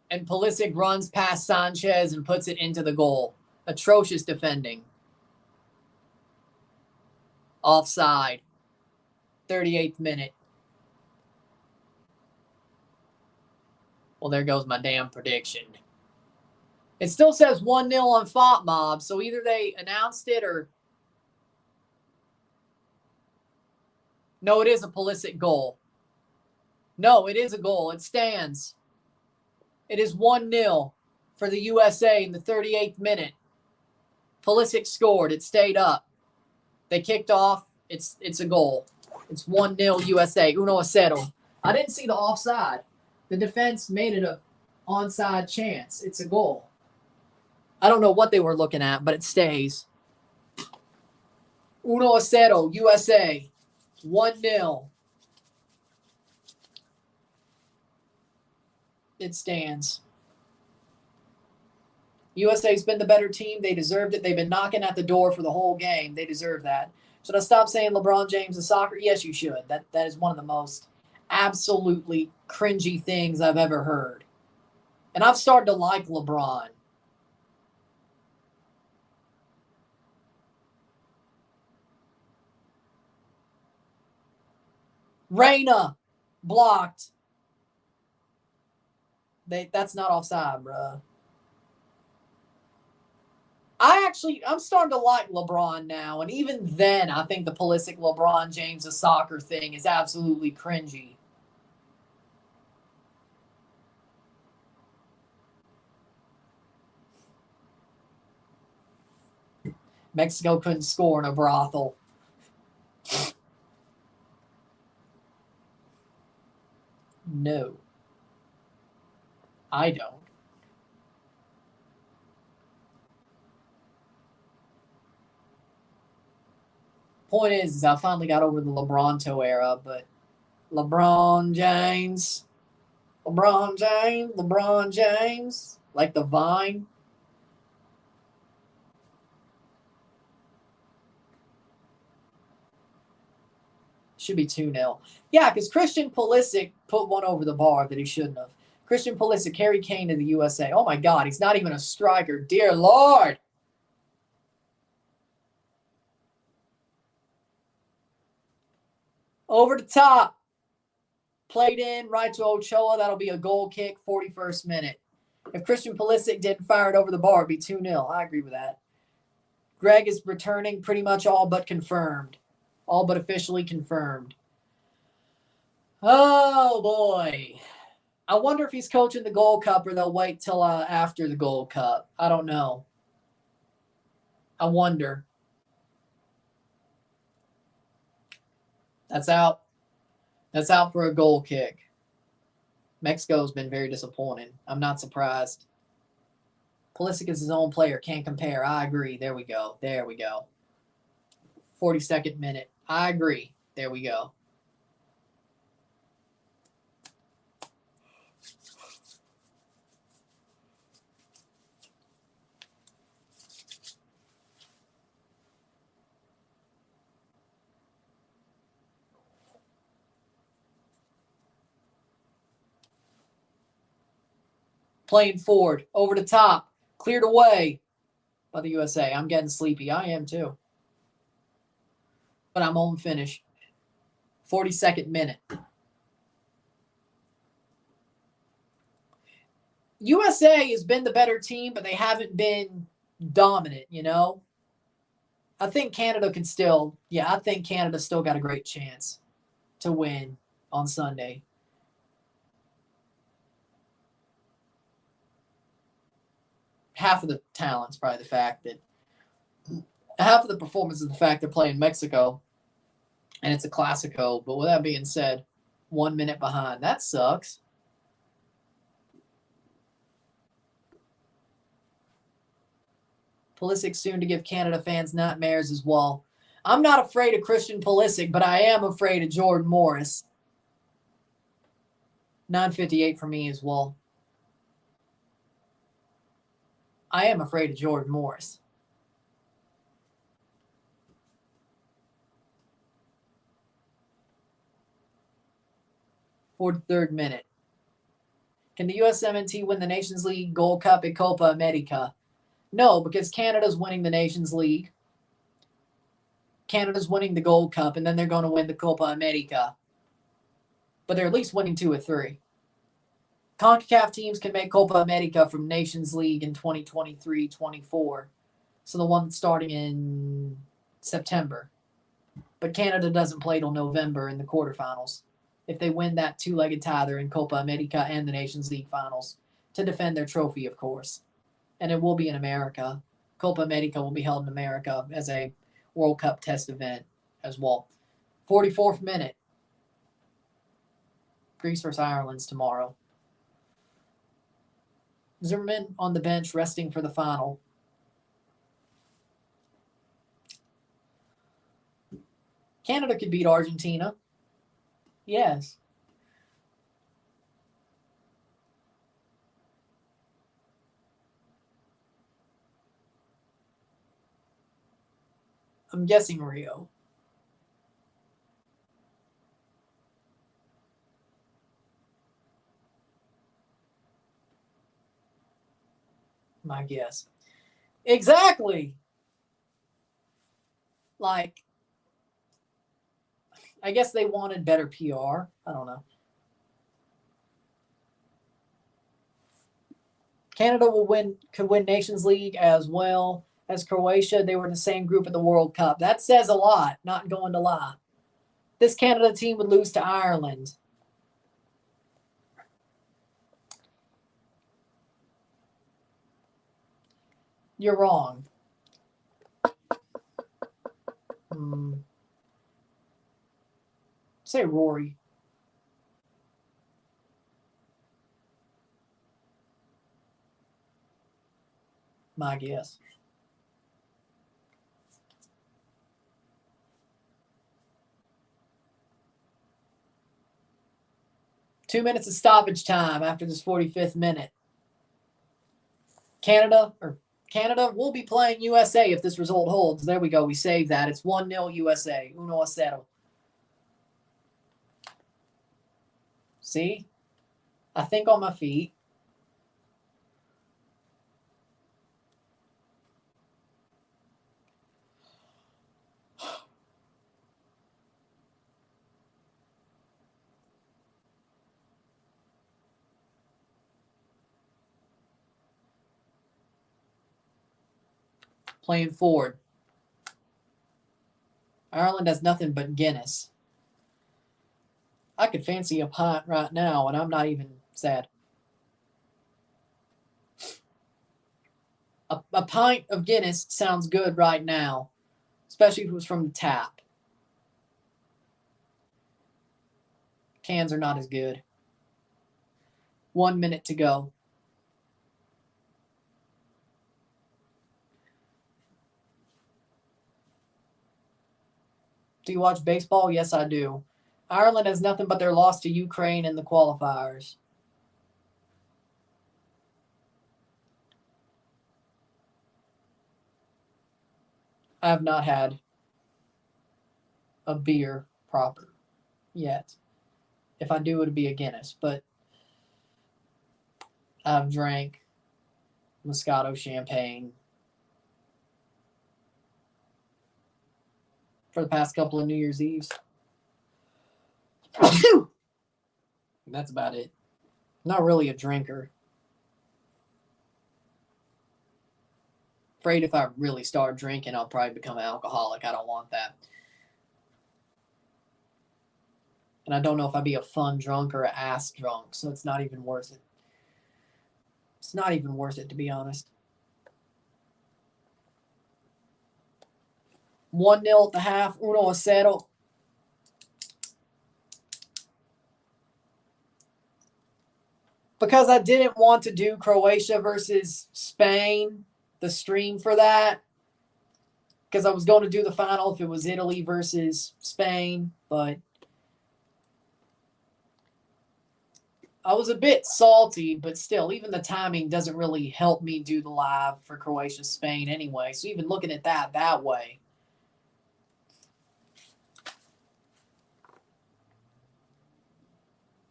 And Pulisic runs past Sanchez and puts it into the goal. Atrocious defending. Offside. 38th minute. Well, there goes my damn prediction. It still says 1-0 on FotMob, so either they announced it or... No, it is a Pulisic goal. No, it is a goal. It stands. It is 1-0 for the USA in the 38th minute. Pulisic scored. It stayed up. They kicked off. It's a goal. It's 1-0 USA. Uno Acero. I didn't see the offside. The defense made it a onside chance. It's a goal. I don't know what they were looking at, but it stays. Uno Acero, USA. 1-0. It stands. USA's been the better team. They deserved it. They've been knocking at the door for the whole game. They deserve that. Should I stop saying LeBron James is soccer? Yes, you should. That is one of the most absolutely cringy things I've ever heard. And I've started to like LeBron. Reyna blocked. That's not offside, bruh. I'm starting to like LeBron now, and even then, I think the Pulisic LeBron James of soccer thing is absolutely cringy. Mexico couldn't score in a brothel. No. I don't. Point is I finally got over the LeBronto era, but LeBron James, like the Vine. Should be 2-0. Yeah, because Christian Pulisic put one over the bar that he shouldn't have. Christian Pulisic, Harry Kane to the USA. Oh, my God. He's not even a striker. Dear Lord. Over the top. Played in, right to Ochoa. That'll be a goal kick, 41st minute. If Christian Pulisic didn't fire it over the bar, it'd be 2-0. I agree with that. Greg is returning pretty much all but confirmed. All but officially confirmed. Oh, boy. I wonder if he's coaching the Gold Cup or they'll wait till after the Gold Cup. I don't know. I wonder. That's out. That's out for a goal kick. Mexico's been very disappointing. I'm not surprised. Pulisic is his own player. Can't compare. I agree. There we go. There we go. 42nd minute. I agree. There we go. Playing forward. Over the top. Cleared away by the USA. I'm getting sleepy. I am too. But I'm on finish. 42nd minute. USA has been the better team, but they haven't been dominant, you know? I think Canada can still, I think Canada still got a great chance to win on Sunday. Half of the talent's probably the fact that, half of the performance is the fact they're playing Mexico, and it's a Clasico. But with that being said, 1 minute behind. That sucks. Pulisic soon to give Canada fans nightmares as well. I'm not afraid of Christian Pulisic, but I am afraid of Jordan Morris. 9:58 for me as well. I am afraid of Jordan Morris. For the 3rd minute. Can the USMNT win the Nations League, Gold Cup, and Copa America? No, because Canada's winning the Nations League. Canada's winning the Gold Cup, and then they're going to win the Copa America. But they're at least winning 2 or 3. CONCACAF teams can make Copa America from Nations League in 2023-24. So the one starting in September. But Canada doesn't play till November in the quarterfinals. If they win that 2-legged tie, they're in Copa America and the Nations League finals to defend their trophy, of course. And it will be in America. Copa America will be held in America as a World Cup test event as well. 44th minute. Greece versus Ireland's tomorrow. Zimmerman on the bench resting for the final. Canada could beat Argentina. Yes. I'm guessing Rio. My guess. Exactly. Like, I guess they wanted better PR. I don't know. Canada could win Nations League as well as Croatia. They were in the same group at the World Cup. That says a lot, not going to lie. This Canada team would lose to Ireland. You're wrong. Say Rory. My guess. Two minutes of stoppage time after this 45th minute. Canada will be playing USA if this result holds. There we go. We saved that. It's 1-0 USA. 1-0. See? I think on my feet. Playing forward. Ireland has nothing but Guinness. I could fancy a pint right now, and I'm not even sad. A pint of Guinness sounds good right now, especially if it was from the tap. Cans are not as good. 1 minute to go. Do you watch baseball? Yes, I do. Ireland has nothing but their loss to Ukraine in the qualifiers. I have not had a beer proper yet. If I do, it'd be a Guinness, but I've drank Moscato champagne for the past couple of New Year's Eves. That's about it. Not really a drinker. Afraid if I really start drinking, I'll probably become an alcoholic. I don't want that. And I don't know if I'd be a fun drunk or an ass drunk, so it's not even worth it. It's not even worth it, to be honest. 1-0 at the half, 1-0. Because I didn't want to do Croatia versus Spain, the stream for that. Because I was going to do the final if it was Italy versus Spain, but I was a bit salty, but still, even the timing doesn't really help me do the live for Croatia Spain anyway. So even looking at that way.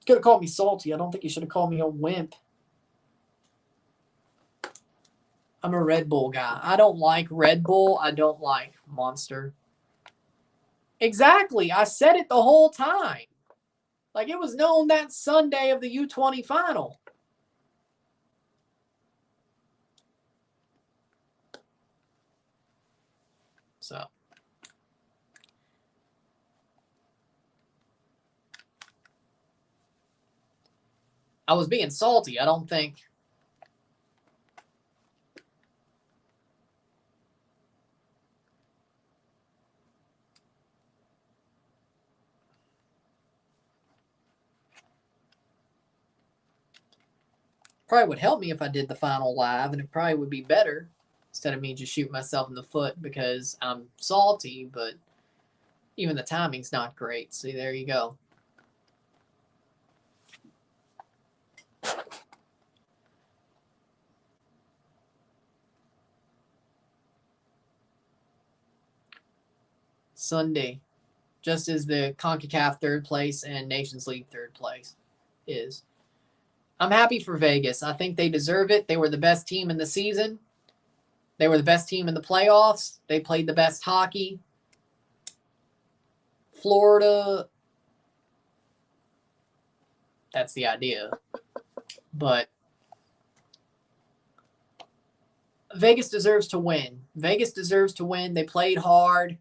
Could have called me salty. I don't think you should have called me a wimp. I'm a Red Bull guy. I don't like Red Bull. I don't like Monster. Exactly. I said it the whole time. Like it was known that Sunday of the U20 final. So. I was being salty. I don't think. Probably would help me if I did the final live, and it probably would be better instead of me just shooting myself in the foot because I'm salty, but even the timing's not great. See, there you go. Sunday, just as the CONCACAF third place and Nations League third place is. I'm happy for Vegas. I think they deserve it. They were the best team in the season. They were the best team in the playoffs. They played the best hockey. Florida, that's the idea. But Vegas deserves to win. Vegas deserves to win. They played hard.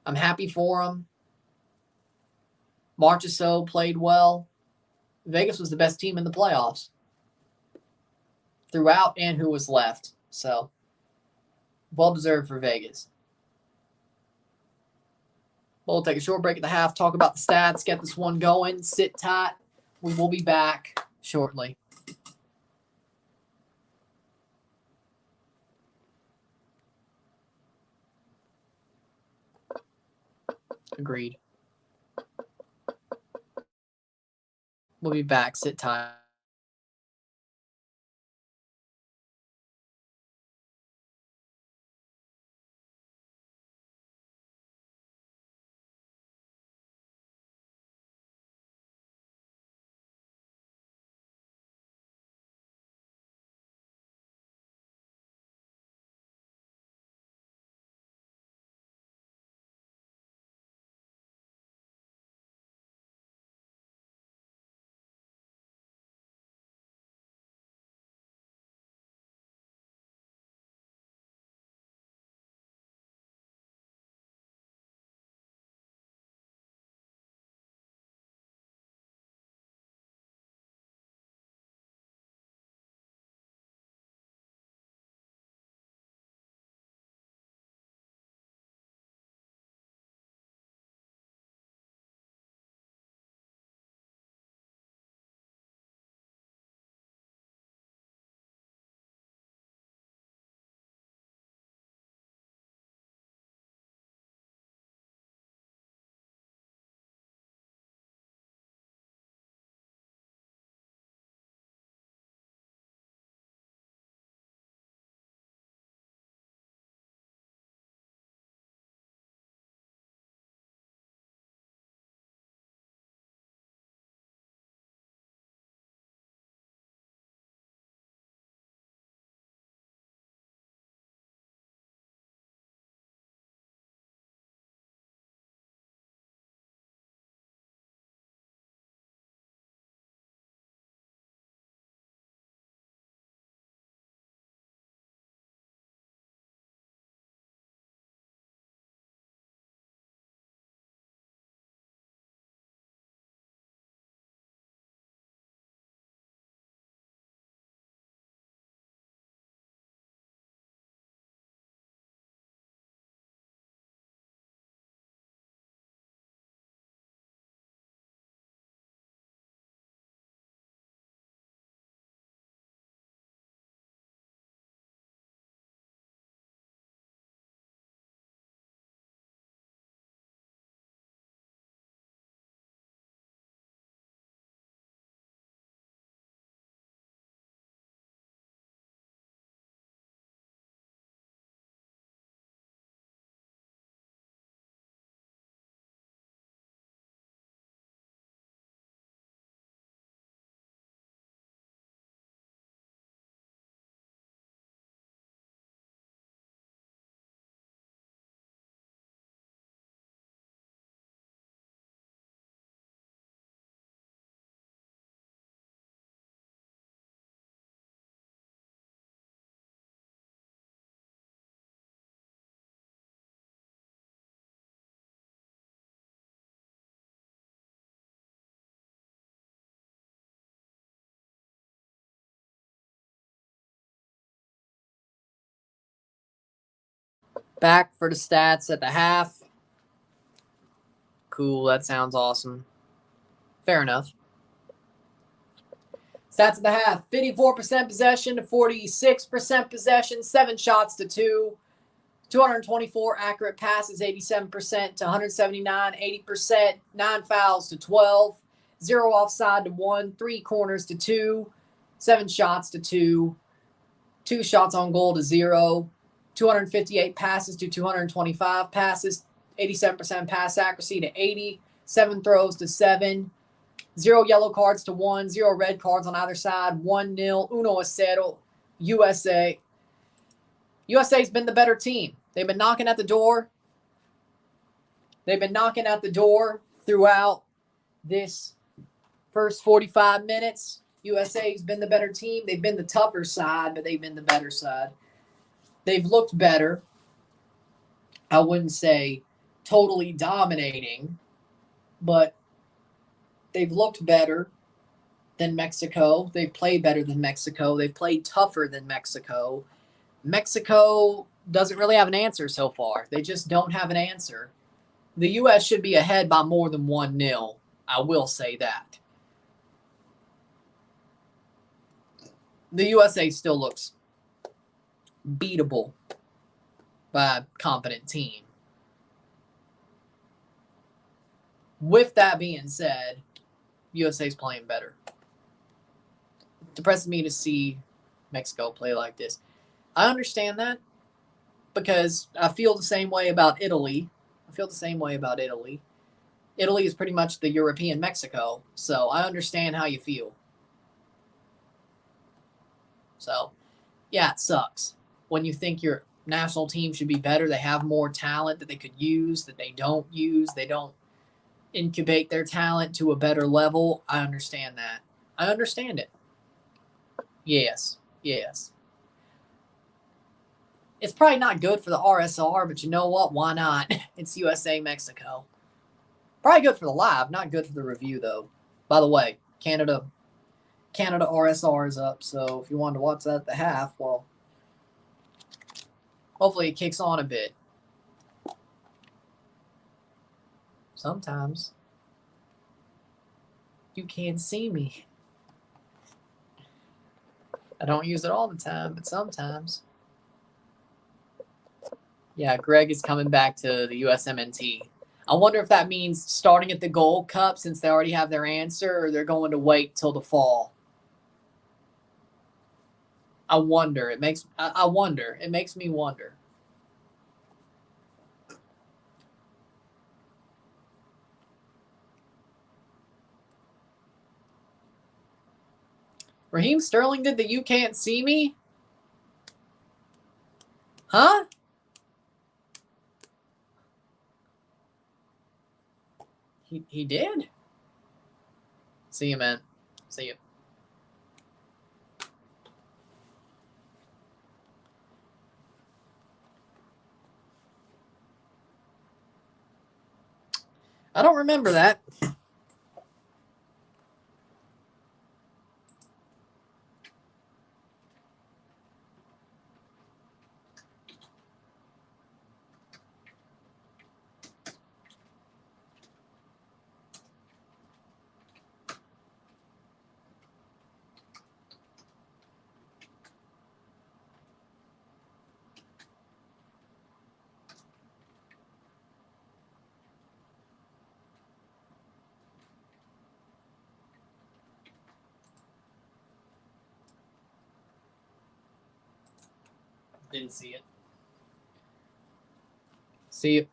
I'm happy for them. Marchessault played well. Vegas was the best team in the playoffs throughout and who was left. So, well deserved for Vegas. We'll take a short break at the half, talk about the stats, get this one going, sit tight. We will be back shortly. Agreed. We'll be back. Sit tight. Back for the stats at the half. Cool, that sounds awesome. Fair enough. Stats at the half. 54% possession to 46% possession. 7 shots to 2. 224 accurate passes, 87% to 179, 80%. 9 fouls to 12. 0 offside to 1. 3 corners to 2. 7 shots to 2. 2 shots on goal to 0. 258 passes to 225 passes. 87% pass accuracy to 80. 7 throws to 7. 0 yellow cards to 1, 0 red cards on either side, 1-0, 1-0, USA. USA's been the better team. They've been knocking at the door. They've been knocking at the door throughout this first 45 minutes. USA's been the better team. They've been the tougher side, but they've been the better side. They've looked better. I wouldn't say totally dominating, but they've looked better than Mexico. They've played better than Mexico. They've played tougher than Mexico. Mexico doesn't really have an answer so far. They just don't have an answer. The U.S. should be ahead by more than 1-0. I will say that. The USA still looks beatable by a competent team. With that being said, USA's playing better. It depresses me to see Mexico play like this. I understand that because I feel the same way about Italy. Italy is pretty much the European Mexico, so I understand how you feel. So, yeah, it sucks. When you think your national team should be better, they have more talent that they could use, that they don't use, they don't incubate their talent to a better level. I understand that. I understand it. Yes. It's probably not good for the RSR, but you know what? Why not? It's USA Mexico. Probably good for the live, not good for the review though. By the way, Canada RSR is up, so if you wanted to watch that at the half, well, hopefully it kicks on a bit. Sometimes you can't see me. I don't use it all the time, but sometimes. Yeah, Greg is coming back to the USMNT. I wonder if that means starting at the Gold Cup since they already have their answer, or they're going to wait till the fall. I wonder. It makes me wonder. Raheem Sterling did the You Can't See Me? Huh? He did? See you, man. See you. I don't remember that. Didn't see it. See you.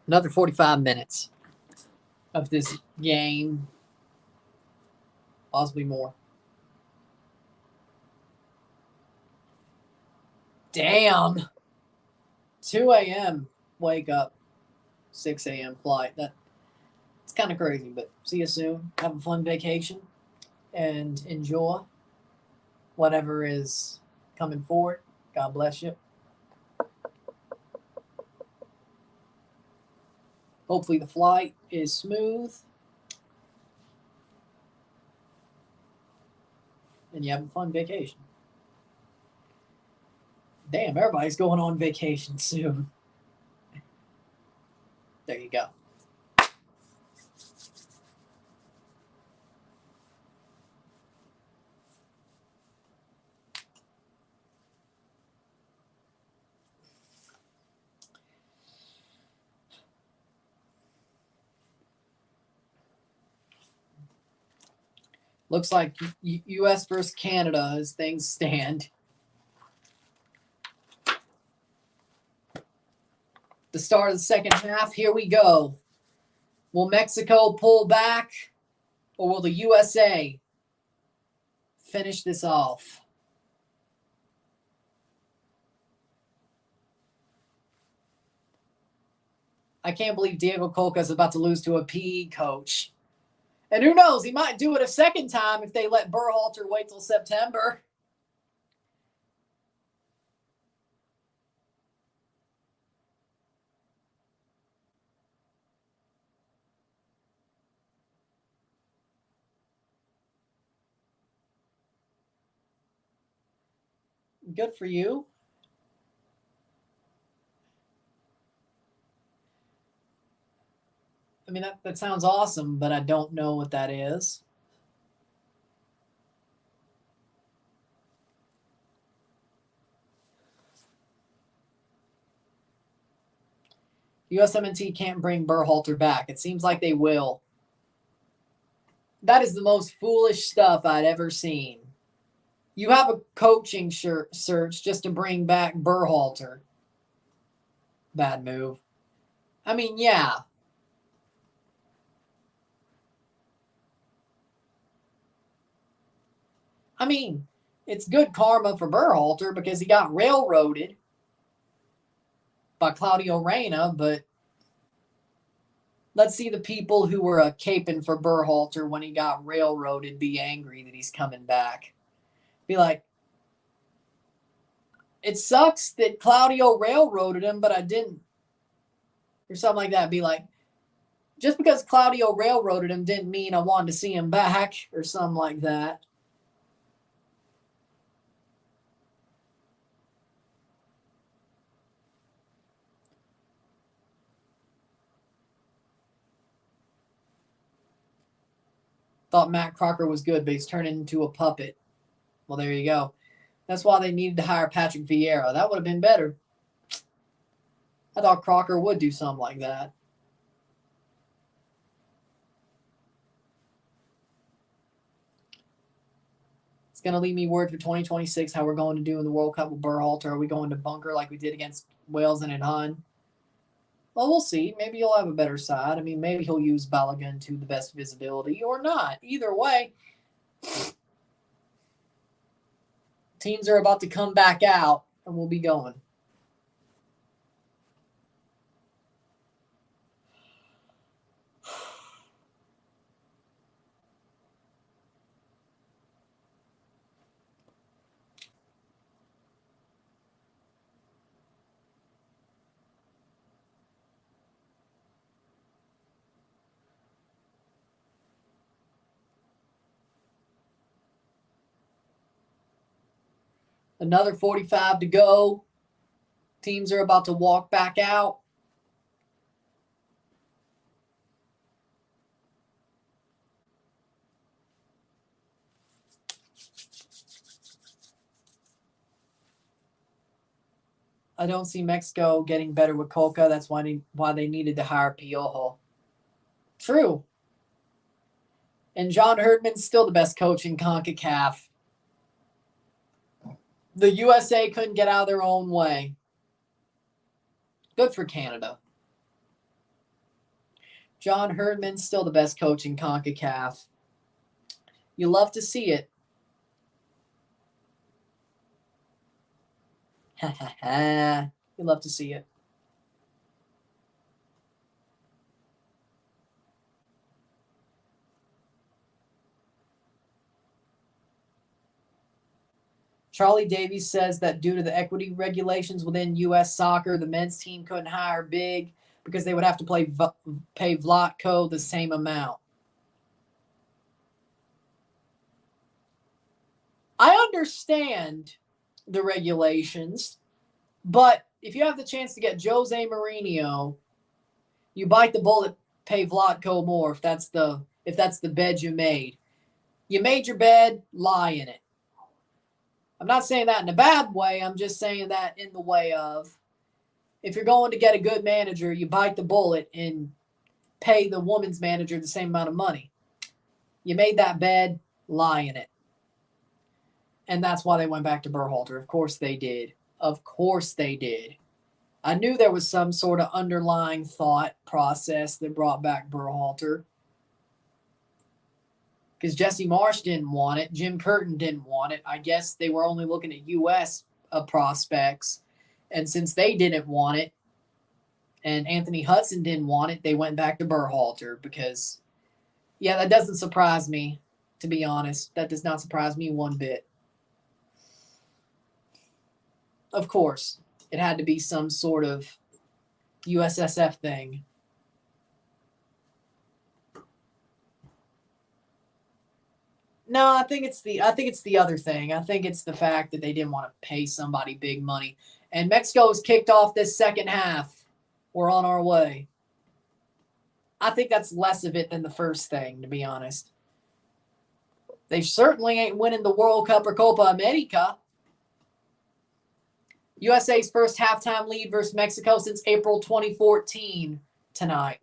Another 45 minutes of this game. Possibly more. Damn. 2 a.m. wake up. 6 a.m. flight. It's kind of crazy, but see you soon. Have a fun vacation. And enjoy whatever is coming forward. God bless you. Hopefully the flight is smooth. And you have a fun vacation. Damn, everybody's going on vacation soon. There you go. Looks like U.S. versus Canada as things stand. The start of the second half, here we go. Will Mexico pull back, or will the USA finish this off? I can't believe Diego Coca is about to lose to a PE coach. And who knows, he might do it a second time if they let Berhalter wait till September. Good for you. I mean, that sounds awesome, but I don't know what that is. USMNT can't bring Berhalter back. It seems like they will. That is the most foolish stuff I'd ever seen. You have a coaching search just to bring back Berhalter. Bad move. I mean, yeah. I mean, it's good karma for Berhalter because he got railroaded by Claudio Reyna, but let's see the people who were caping for Berhalter when he got railroaded be angry that he's coming back. Be like, it sucks that Claudio railroaded him, but I didn't. Or something like that. Be like, just because Claudio railroaded him didn't mean I wanted to see him back, or something like that. Thought Matt Crocker was good, but he's turning into a puppet. Well, there you go. That's why they needed to hire Patrick Vieira. That would have been better. I thought Crocker would do something like that. It's going to leave me word for 2026 how we're going to do in the World Cup with Berhalter. Are we going to bunker like we did against Wales and Han? Well, we'll see. Maybe he'll have a better side. I mean, maybe he'll use Balogun to the best visibility or not. Either way, teams are about to come back out, and we'll be going. Another 45 to go. Teams are about to walk back out. I don't see Mexico getting better with Coca. That's why they needed to hire Piojo. True. And John Herdman's still the best coach in CONCACAF. The USA couldn't get out of their own way. Good for Canada. John Herdman's still the best coach in CONCACAF. You love to see it. Ha ha ha. You love to see it. Charlie Davies says that due to the equity regulations within U.S. soccer, the men's team couldn't hire big because they would have to pay Vlatko the same amount. I understand the regulations, But if you have the chance to get Jose Mourinho, you bite the bullet, pay Vlatko more if that's the bed you made. You made your bed, lie in it. I'm not saying that in a bad way. I'm just saying that in the way of, if you're going to get a good manager, you bite the bullet and pay the woman's manager the same amount of money. You made that bed, lie in it. And that's why they went back to Berhalter. Of course they did. Of course they did. I knew there was some sort of underlying thought process that brought back Berhalter. Because Jesse Marsh didn't want it. Jim Curtin didn't want it. I guess they were only looking at U.S. Prospects. And since they didn't want it, and Anthony Hudson didn't want it, they went back to Berhalter. Because, yeah, that doesn't surprise me, to be honest. That does not surprise me one bit. Of course, it had to be some sort of USSF thing. No, I think it's the other thing. I think it's the fact that they didn't want to pay somebody big money. And Mexico has kicked off this second half. We're on our way. I think that's less of it than the first thing, to be honest. They certainly ain't winning the World Cup or Copa America. USA's first halftime lead versus Mexico since April 2014 tonight.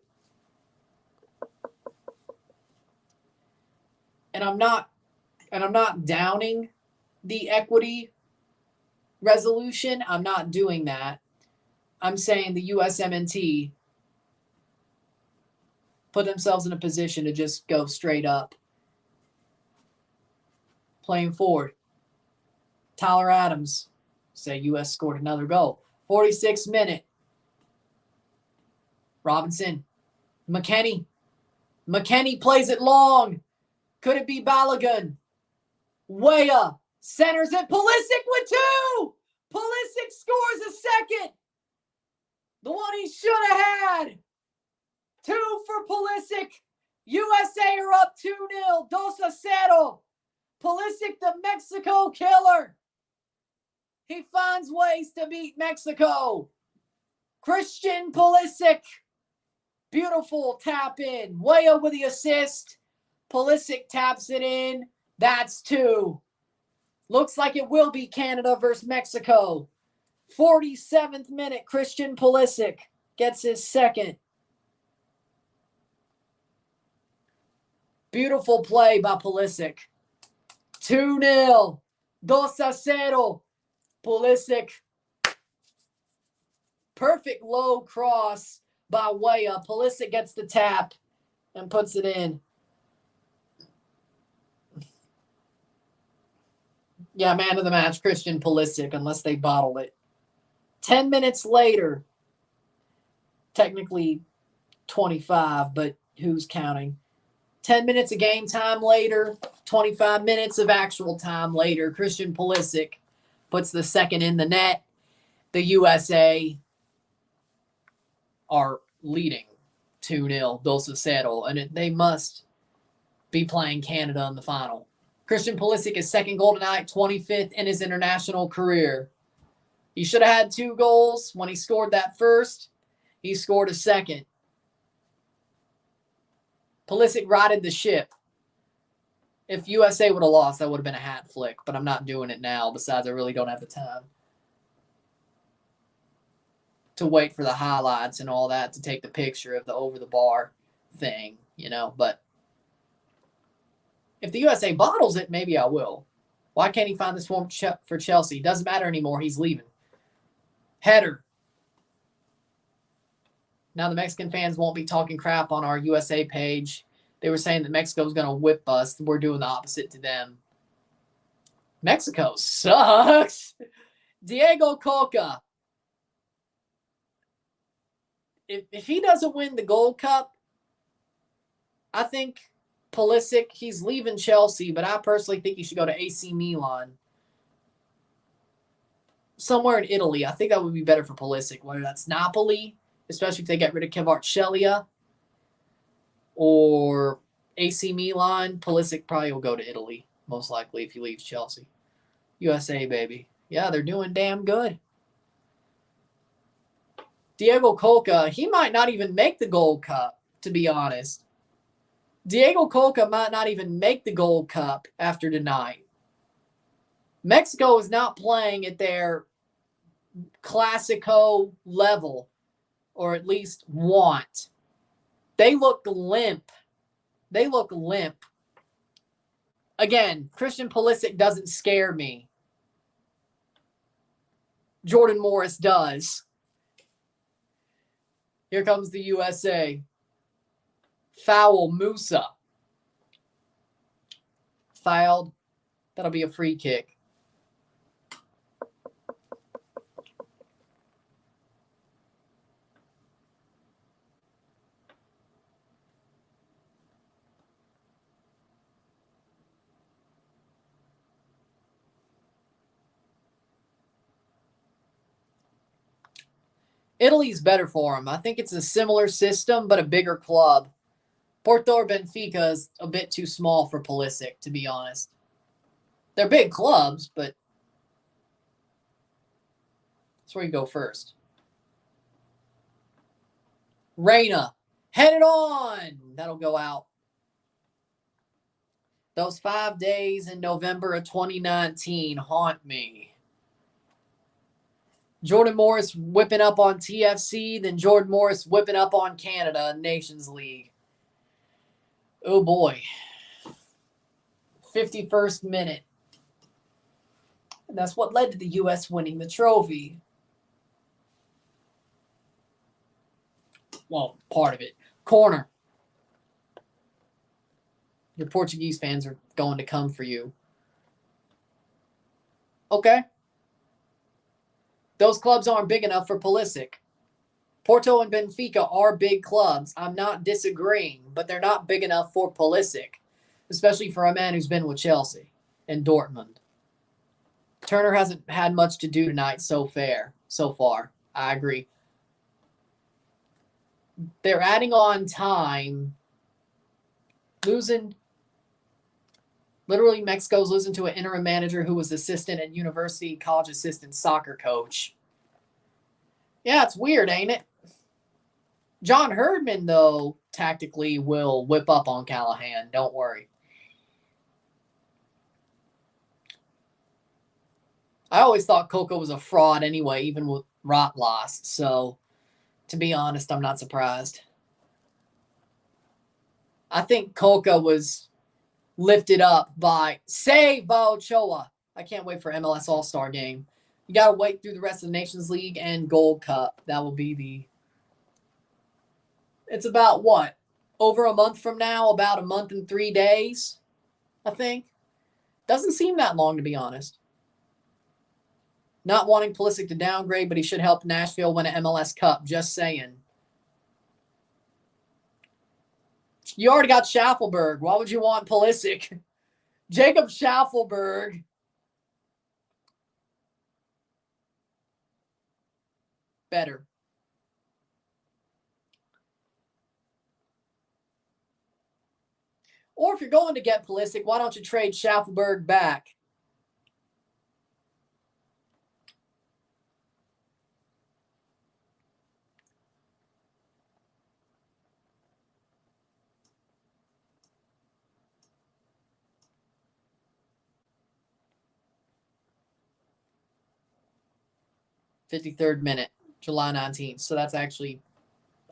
And I'm not downing the equity resolution. I'm not doing that. I'm saying the USMNT put themselves in a position to just go straight up. Playing forward. Tyler Adams. Say U.S. scored another goal. 46th minute. Robinson. McKennie. McKennie plays it long. Could it be Balogun? Weah centers it. Pulisic with two. Pulisic scores a second. The one he should have had. 2 for Pulisic. USA are up 2-0. 2-0. Pulisic, the Mexico killer. He finds ways to beat Mexico. Christian Pulisic. Beautiful tap in. Weah with the assist. Pulisic taps it in. That's 2. Looks like it will be Canada versus Mexico. 47th minute, Christian Pulisic gets his second. Beautiful play by Pulisic. 2-0. 2-0. Pulisic. Perfect low cross by Weah. Pulisic gets the tap and puts it in. Yeah, man of the match, Christian Pulisic, unless they bottle it. 10 minutes later, technically 25, but who's counting? 10 minutes of game time later, 25 minutes of actual time later, Christian Pulisic puts the second in the net. The USA are leading 2-0, 2-0, and they must be playing Canada in the final. Christian Pulisic, his second goal tonight, 25th in his international career. He should have had 2 goals. When he scored that first, he scored a second. Pulisic righted the ship. If USA would have lost, that would have been a hat flick, but I'm not doing it now. Besides, I really don't have the time to wait for the highlights and all that to take the picture of the over-the-bar thing, you know. But if the USA bottles it, maybe I will. Why can't he find this form for Chelsea? Doesn't matter anymore. He's leaving. Header. Now the Mexican fans won't be talking crap on our USA page. They were saying that Mexico's going to whip us. We're doing the opposite to them. Mexico sucks. Diego Coca. If he doesn't win the Gold Cup, I think Pulisic, he's leaving Chelsea, but I personally think he should go to AC Milan. Somewhere in Italy. I think that would be better for Pulisic, whether that's Napoli, especially if they get rid of Kvaratskhelia, or AC Milan. Pulisic probably will go to Italy, most likely, if he leaves Chelsea. USA, baby. Yeah, they're doing damn good. Diego Coca, he might not even make the Gold Cup, to be honest. Diego Coca might not even make the Gold Cup after tonight. Mexico is not playing at their Classico level, or at least want. They look limp. They look limp. Again, Christian Pulisic doesn't scare me. Jordan Morris does. Here comes the USA. Foul Musa. Fouled. That'll be a free kick. Italy's better for him. I think it's a similar system, but a bigger club. Porto or Benfica is a bit too small for Pulisic, to be honest. They're big clubs, but that's where you go first. Reina, head it on. That'll go out. Those 5 days in November of 2019 haunt me. Jordan Morris whipping up on TFC, then Jordan Morris whipping up on Canada Nations League. Oh boy. 51st minute. And that's what led to the U.S. winning the trophy. Well, part of it. Corner. Your Portuguese fans are going to come for you. Okay. Those clubs aren't big enough for Pulisic. Porto and Benfica are big clubs. I'm not disagreeing, but they're not big enough for Pulisic, especially for a man who's been with Chelsea and Dortmund. Turner hasn't had much to do tonight so far. I agree. They're adding on time. Literally, Mexico's losing to an interim manager who was assistant at university, college assistant soccer coach. Yeah, it's weird, ain't it? John Herdman, though, tactically will whip up on Callahan. Don't worry. I always thought Coca was a fraud anyway, even with Rot lost. So, to be honest, I'm not surprised. I think Coca was lifted up by Ochoa. I can't wait for MLS All-Star game. You got to wait through the rest of the Nations League and Gold Cup. That will be it's about what? Over a month from now, about a month and 3 days, I think. Doesn't seem that long, to be honest. Not wanting Pulisic to downgrade, but he should help Nashville win an MLS Cup. Just saying. You already got Schaffelberg. Why would you want Pulisic? Jacob Schaffelberg. Better. Or if you're going to get Pulisic, why don't you trade Schaffelberg back? '53rd minute, July 19th. So that's actually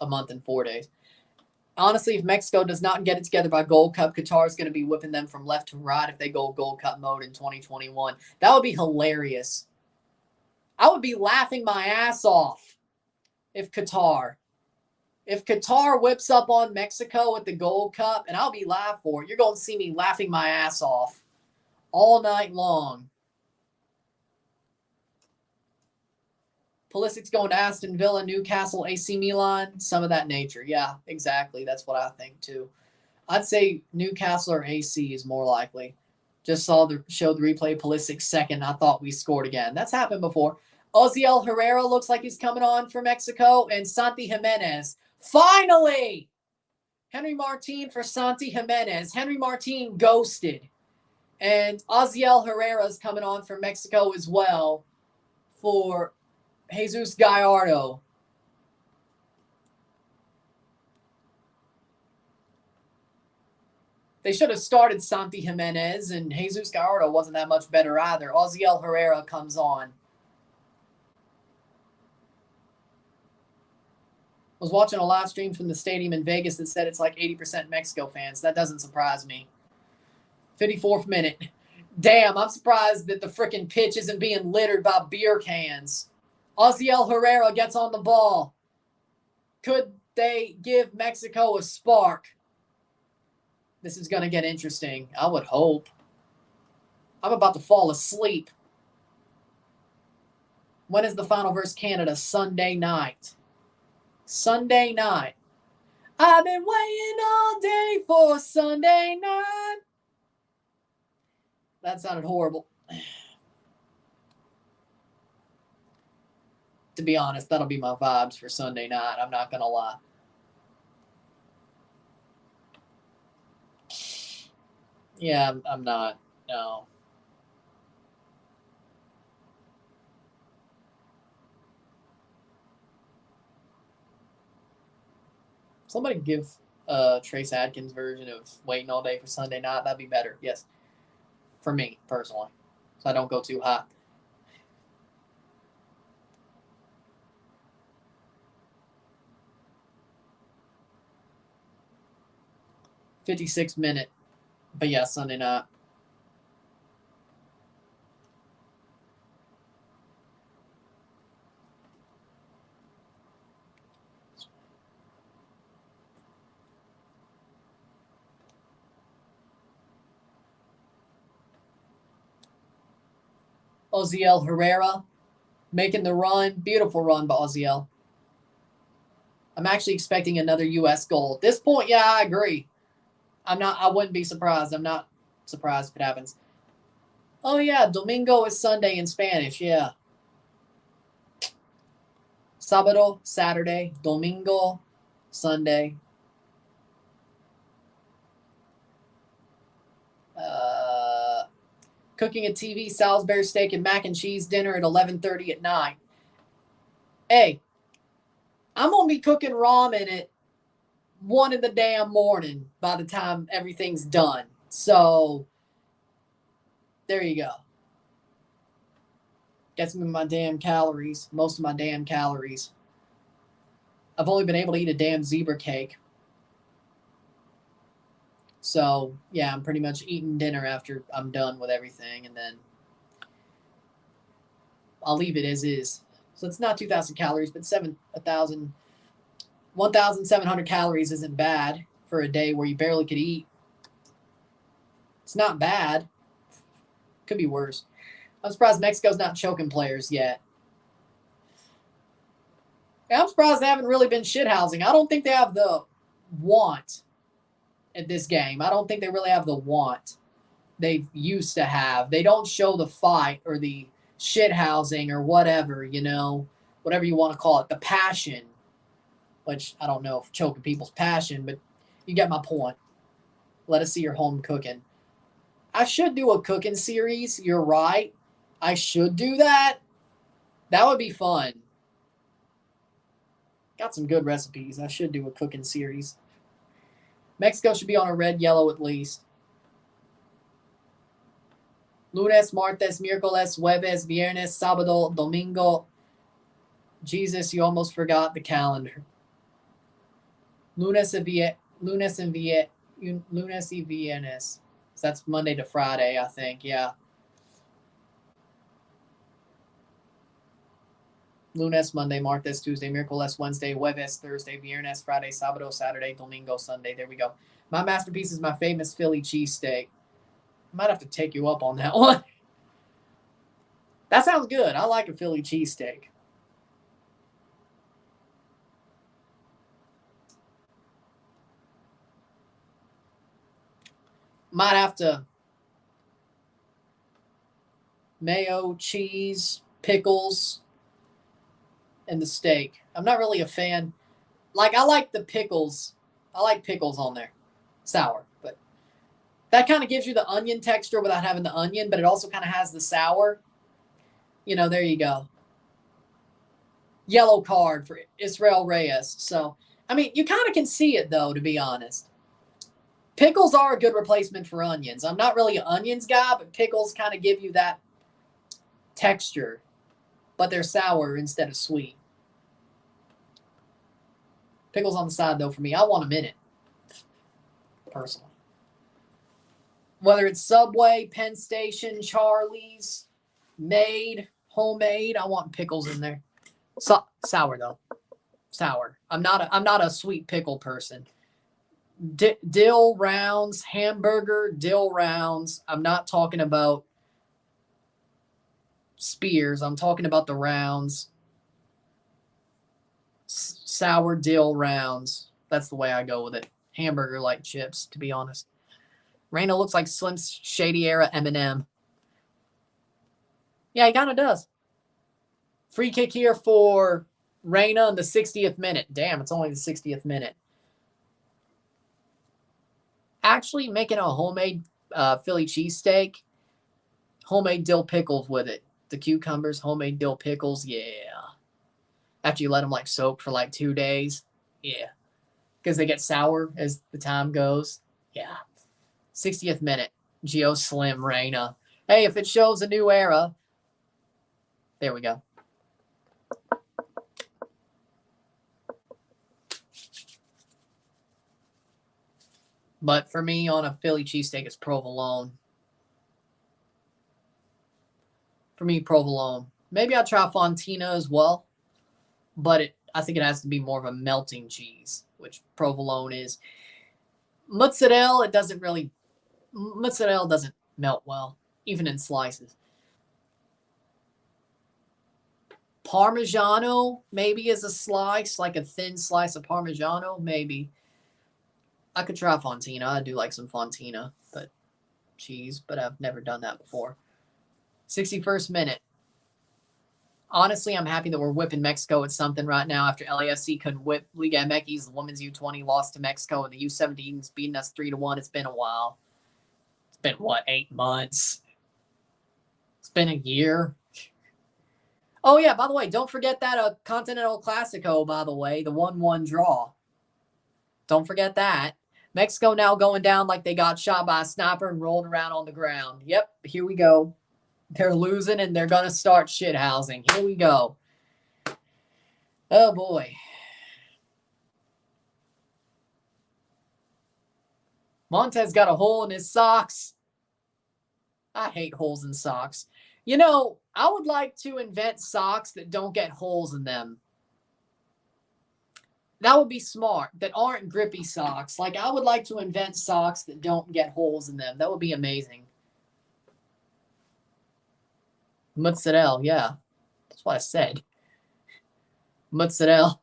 a month and 4 days. Honestly, if Mexico does not get it together by Gold Cup, Qatar is going to be whipping them from left to right if they go Gold Cup mode in 2021. That would be hilarious. I would be laughing my ass off if Qatar whips up on Mexico at the Gold Cup, and I'll be live for it. You're going to see me laughing my ass off all night long. Pulisic's going to Aston Villa, Newcastle, AC Milan, some of that nature. Yeah, exactly. That's what I think too. I'd say Newcastle or AC is more likely. Just showed the replay. Pulisic second. I thought we scored again. That's happened before. Ozan Herrera looks like he's coming on for Mexico, and Santi Jimenez. Finally! Henry Martin for Santi Jimenez. Henry Martin ghosted. And Ozan Herrera's coming on for Mexico as well for Jesus Gallardo. They should have started Santi Jimenez, and Jesus Gallardo wasn't that much better either. Ozziel Herrera comes on. Was watching a live stream from the stadium in Vegas that said it's like 80% Mexico fans. That doesn't surprise me. 54th minute. Damn, I'm surprised that the freaking pitch isn't being littered by beer cans. Ozziel Herrera gets on the ball. Could they give Mexico a spark? This is going to get interesting. I would hope. I'm about to fall asleep. When is the final versus Canada? Sunday night. Sunday night. I've been waiting all day for Sunday night. That sounded horrible. To be honest, that'll be my vibes for Sunday night. I'm not going to lie. Yeah, I'm not. No. Somebody give Trace Adkins' version of Waiting All Day for Sunday Night. That'd be better. Yes. For me, personally. So I don't go too hot. '56 minute. But yeah, Sunday night. Ozziel Herrera making the run. Beautiful run by Ozziel. I'm actually expecting another U.S. goal. At this point, yeah, I agree. I wouldn't be surprised. I'm not surprised if it happens. Oh, yeah, Domingo is Sunday in Spanish, yeah. Sábado, Saturday. Domingo, Sunday. Cooking a TV, Salisbury steak, and mac and cheese dinner at 11:30 at night. Hey, I'm going to be cooking ramen at 1 in the damn morning by the time everything's done. So, there you go. Gets me my damn calories, most of my damn calories. I've only been able to eat a damn zebra cake. So, yeah, I'm pretty much eating dinner after I'm done with everything, and then I'll leave it as is. So it's not 2,000 calories, but 1,700 calories isn't bad for a day where you barely could eat. It's not bad. Could be worse. I'm surprised Mexico's not choking players yet. Yeah, I'm surprised they haven't really been shithousing. I don't think they have the want at this game. I don't think they really have the want they used to have. They don't show the fight or the shithousing or whatever, whatever you want to call it, the passion, which I don't know if choking people's passion, but you get my point. Let us see your home cooking. I should do a cooking series. You're right. I should do that. That would be fun. Got some good recipes. I should do a cooking series. Mexico should be on a red, yellow at least. Lunes, martes, miércoles, jueves, viernes, sábado, domingo. Jesus, you almost forgot the calendar. Lunes y viernes. So that's Monday to Friday, I think. Yeah. Lunes, Monday, martes, Tuesday, miércoles, Wednesday, jueves, Thursday, viernes, Friday, sábado, Saturday, domingo, Sunday. There we go. My masterpiece is my famous Philly cheesesteak. I might have to take you up on that one. That sounds good. I like a Philly cheesesteak. Might have to mayo, cheese, pickles, and the steak. I'm not really a fan. I like the pickles. I like pickles on there. Sour. But that kind of gives you the onion texture without having the onion, but it also kind of has the sour. There you go. Yellow card for Israel Reyes. So, you kind of can see it, though, to be honest. Pickles are a good replacement for onions. I'm not really an onions guy, but pickles kind of give you that texture, but they're sour instead of sweet. Pickles on the side, though, for me. I want them in it, personally. Whether it's Subway, Penn Station, Charlie's, made, homemade, I want pickles in there. Sour, though. Sour. I'm not a sweet pickle person. Dill rounds, hamburger, dill rounds. I'm not talking about spears. I'm talking about the rounds. Sour dill rounds. That's the way I go with it. Hamburger like chips, to be honest. Raina looks like Slim's Shady era Eminem. Yeah, he kind of does. Free kick here for Raina in the 60th minute. Damn, it's only the 60th minute. Actually making a homemade Philly cheesesteak. Homemade dill pickles with it. The cucumbers, homemade dill pickles, yeah. After you let them like soak for like 2 days, yeah. Because they get sour as the time goes, yeah. 60th minute, Geo Slim Raina. Hey, if it shows a new era, there we go. But for me, on a Philly cheesesteak, it's provolone. For me, provolone. Maybe I'll try Fontina as well, but I think it has to be more of a melting cheese, which provolone is. Mozzarella, mozzarella doesn't melt well, even in slices. Parmigiano, maybe as a slice, like a thin slice of Parmigiano, maybe. I could try Fontina. I do like some Fontina, but cheese, but I've never done that before. 61st minute. Honestly, I'm happy that we're whipping Mexico at something right now after LAFC couldn't whip Liga MX. The women's U20 lost to Mexico, and the U17's beating us 3-1. It's been a while. It's been, 8 months? It's been a year. Oh, yeah, by the way, don't forget that Continental Classico, by the way, the 1-1 draw. Don't forget that. Mexico now going down like they got shot by a sniper and rolling around on the ground. Yep, here we go. They're losing, and they're going to start shithousing. Here we go. Oh, boy. Montez got a hole in his socks. I hate holes in socks. You know, I would like to invent socks that don't get holes in them. That would be smart, that aren't grippy socks. Like, I would like to invent socks that don't get holes in them. That would be amazing. Mozzarella, yeah. That's what I said. Mozzarella.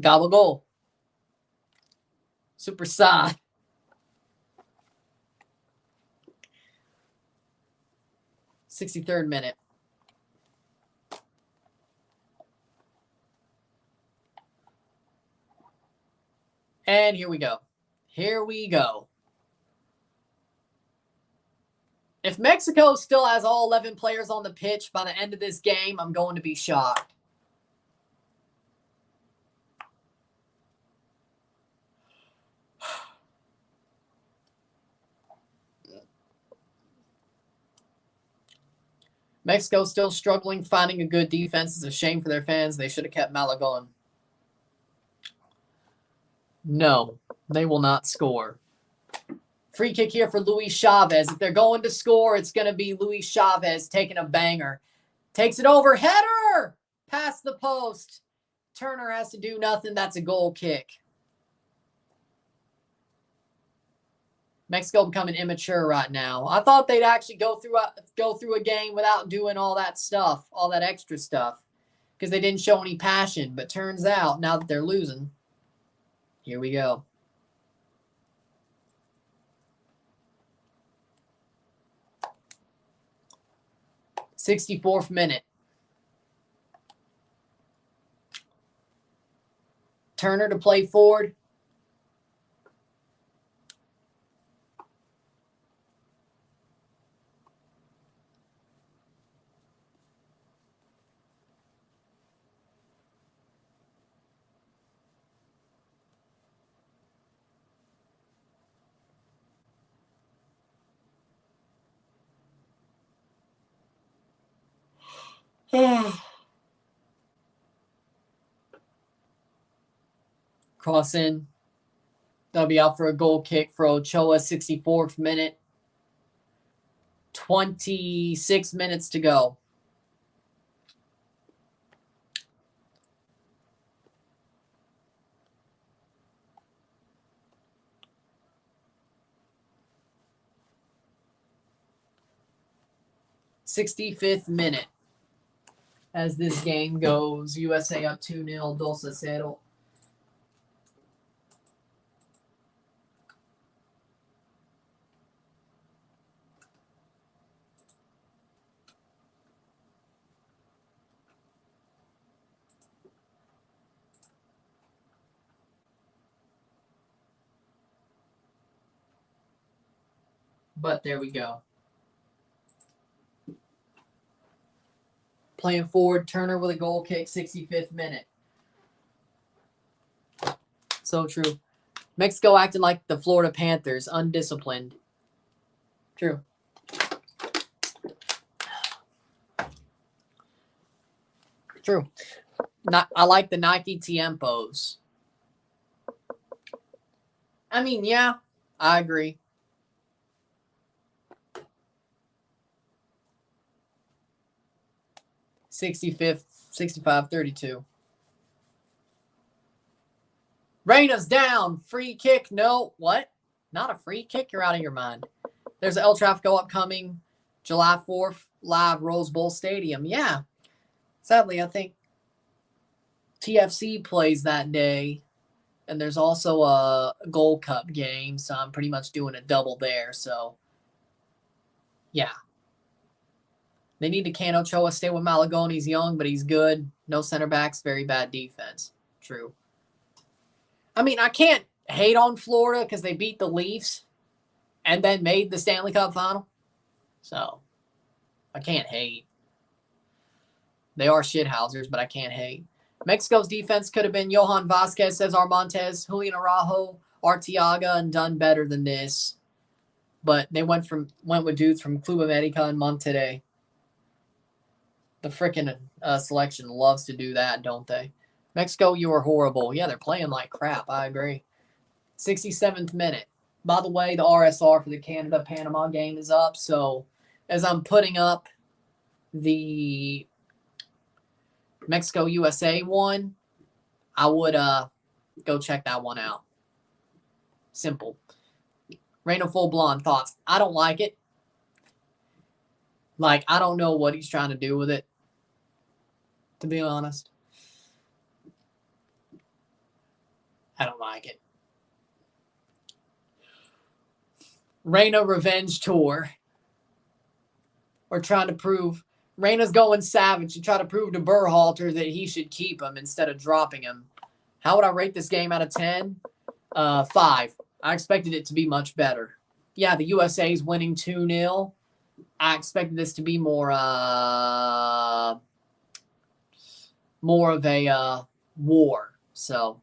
Gobble goal. Super Sai. '63rd minute. And here we go. Here we go. If Mexico still has all 11 players on the pitch by the end of this game, I'm going to be shocked. Mexico still struggling, finding a good defense. It's a shame for their fans. They should have kept Malagon. No, they will not score. Free kick here for Luis Chavez. If they're going to score, it's going to be Luis Chavez taking a banger. Takes it over. Header! Past the post. Turner has to do nothing. That's a goal kick. Mexico becoming immature right now. I thought they'd actually go through a game without doing all that stuff, all that extra stuff, because they didn't show any passion. But turns out, now that they're losing, here we go. '64th minute. Turner to play forward. Cross in. That'll be out for a goal kick for Ochoa, 64th minute. 26 minutes to go. '65th minute. As this game goes, USA up 2-0, 2-0. But there we go. Playing forward, Turner with a goal kick, 65th minute. So true. Mexico acting like the Florida Panthers, undisciplined. True. True. I like the Nike Tiempos. I mean, yeah, I agree. '65th, 65-32. Reyna's down. Free kick. No. What? Not a free kick? You're out of your mind. There's an El Tráfico upcoming July 4th, live Rose Bowl Stadium. Yeah. Sadly, I think TFC plays that day. And there's also a Gold Cup game, so I'm pretty much doing a double there. So, yeah. They need to can Ochoa stay with Malagón. He's young, but he's good. No center backs, very bad defense. True. I mean, I can't hate on Florida because they beat the Leafs and then made the Stanley Cup final. So, I can't hate. They are shithousers, but I can't hate. Mexico's defense could have been Johan Vazquez, Cesar Montes, Julian Araujo, Arteaga, and done better than this. But they went with dudes from Club America and Monterrey. The frickin' selection loves to do that, don't they? Mexico, you are horrible. Yeah, they're playing like crap. I agree. 67th minute. By the way, the RSR for the Canada-Panama game is up. So as I'm putting up the Mexico-USA one, I would go check that one out. Simple. Reina Full Blonde thoughts. I don't like it. Like, I don't know what he's trying to do with it, to be honest. I don't like it. Reina Revenge Tour. We're trying to prove. Reina's going savage to try to prove to Berhalter that he should keep him instead of dropping him. How would I rate this game out of 10? 5. I expected it to be much better. Yeah, the USA is winning 2-0. I expected this to be more of a war. So,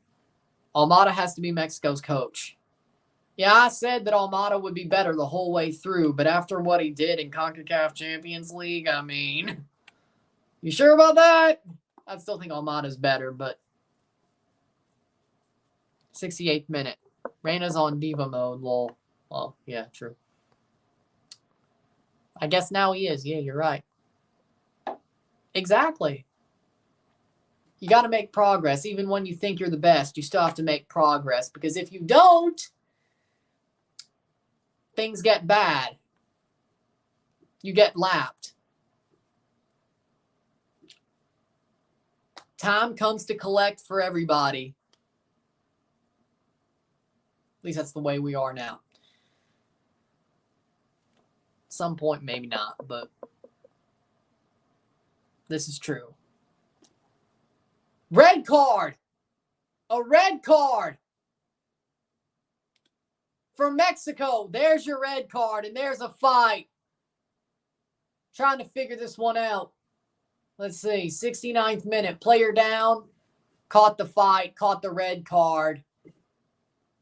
Almada has to be Mexico's coach. Yeah, I said that Almada would be better the whole way through, but after what he did in CONCACAF Champions League, I mean, you sure about that? I still think Almada's better, but 68th minute. Reina's on diva mode, lol. Well, yeah, true. I guess now he is. Yeah, you're right. Exactly. You got to make progress. Even when you think you're the best, you still have to make progress. Because if you don't, things get bad. You get lapped. Time comes to collect for everybody. At least that's the way we are now. Some point, maybe not, but this is true. Red card! A red card! For Mexico, there's your red card, and there's a fight. Trying to figure this one out. Let's see, 69th minute, player down, caught the fight, caught the red card.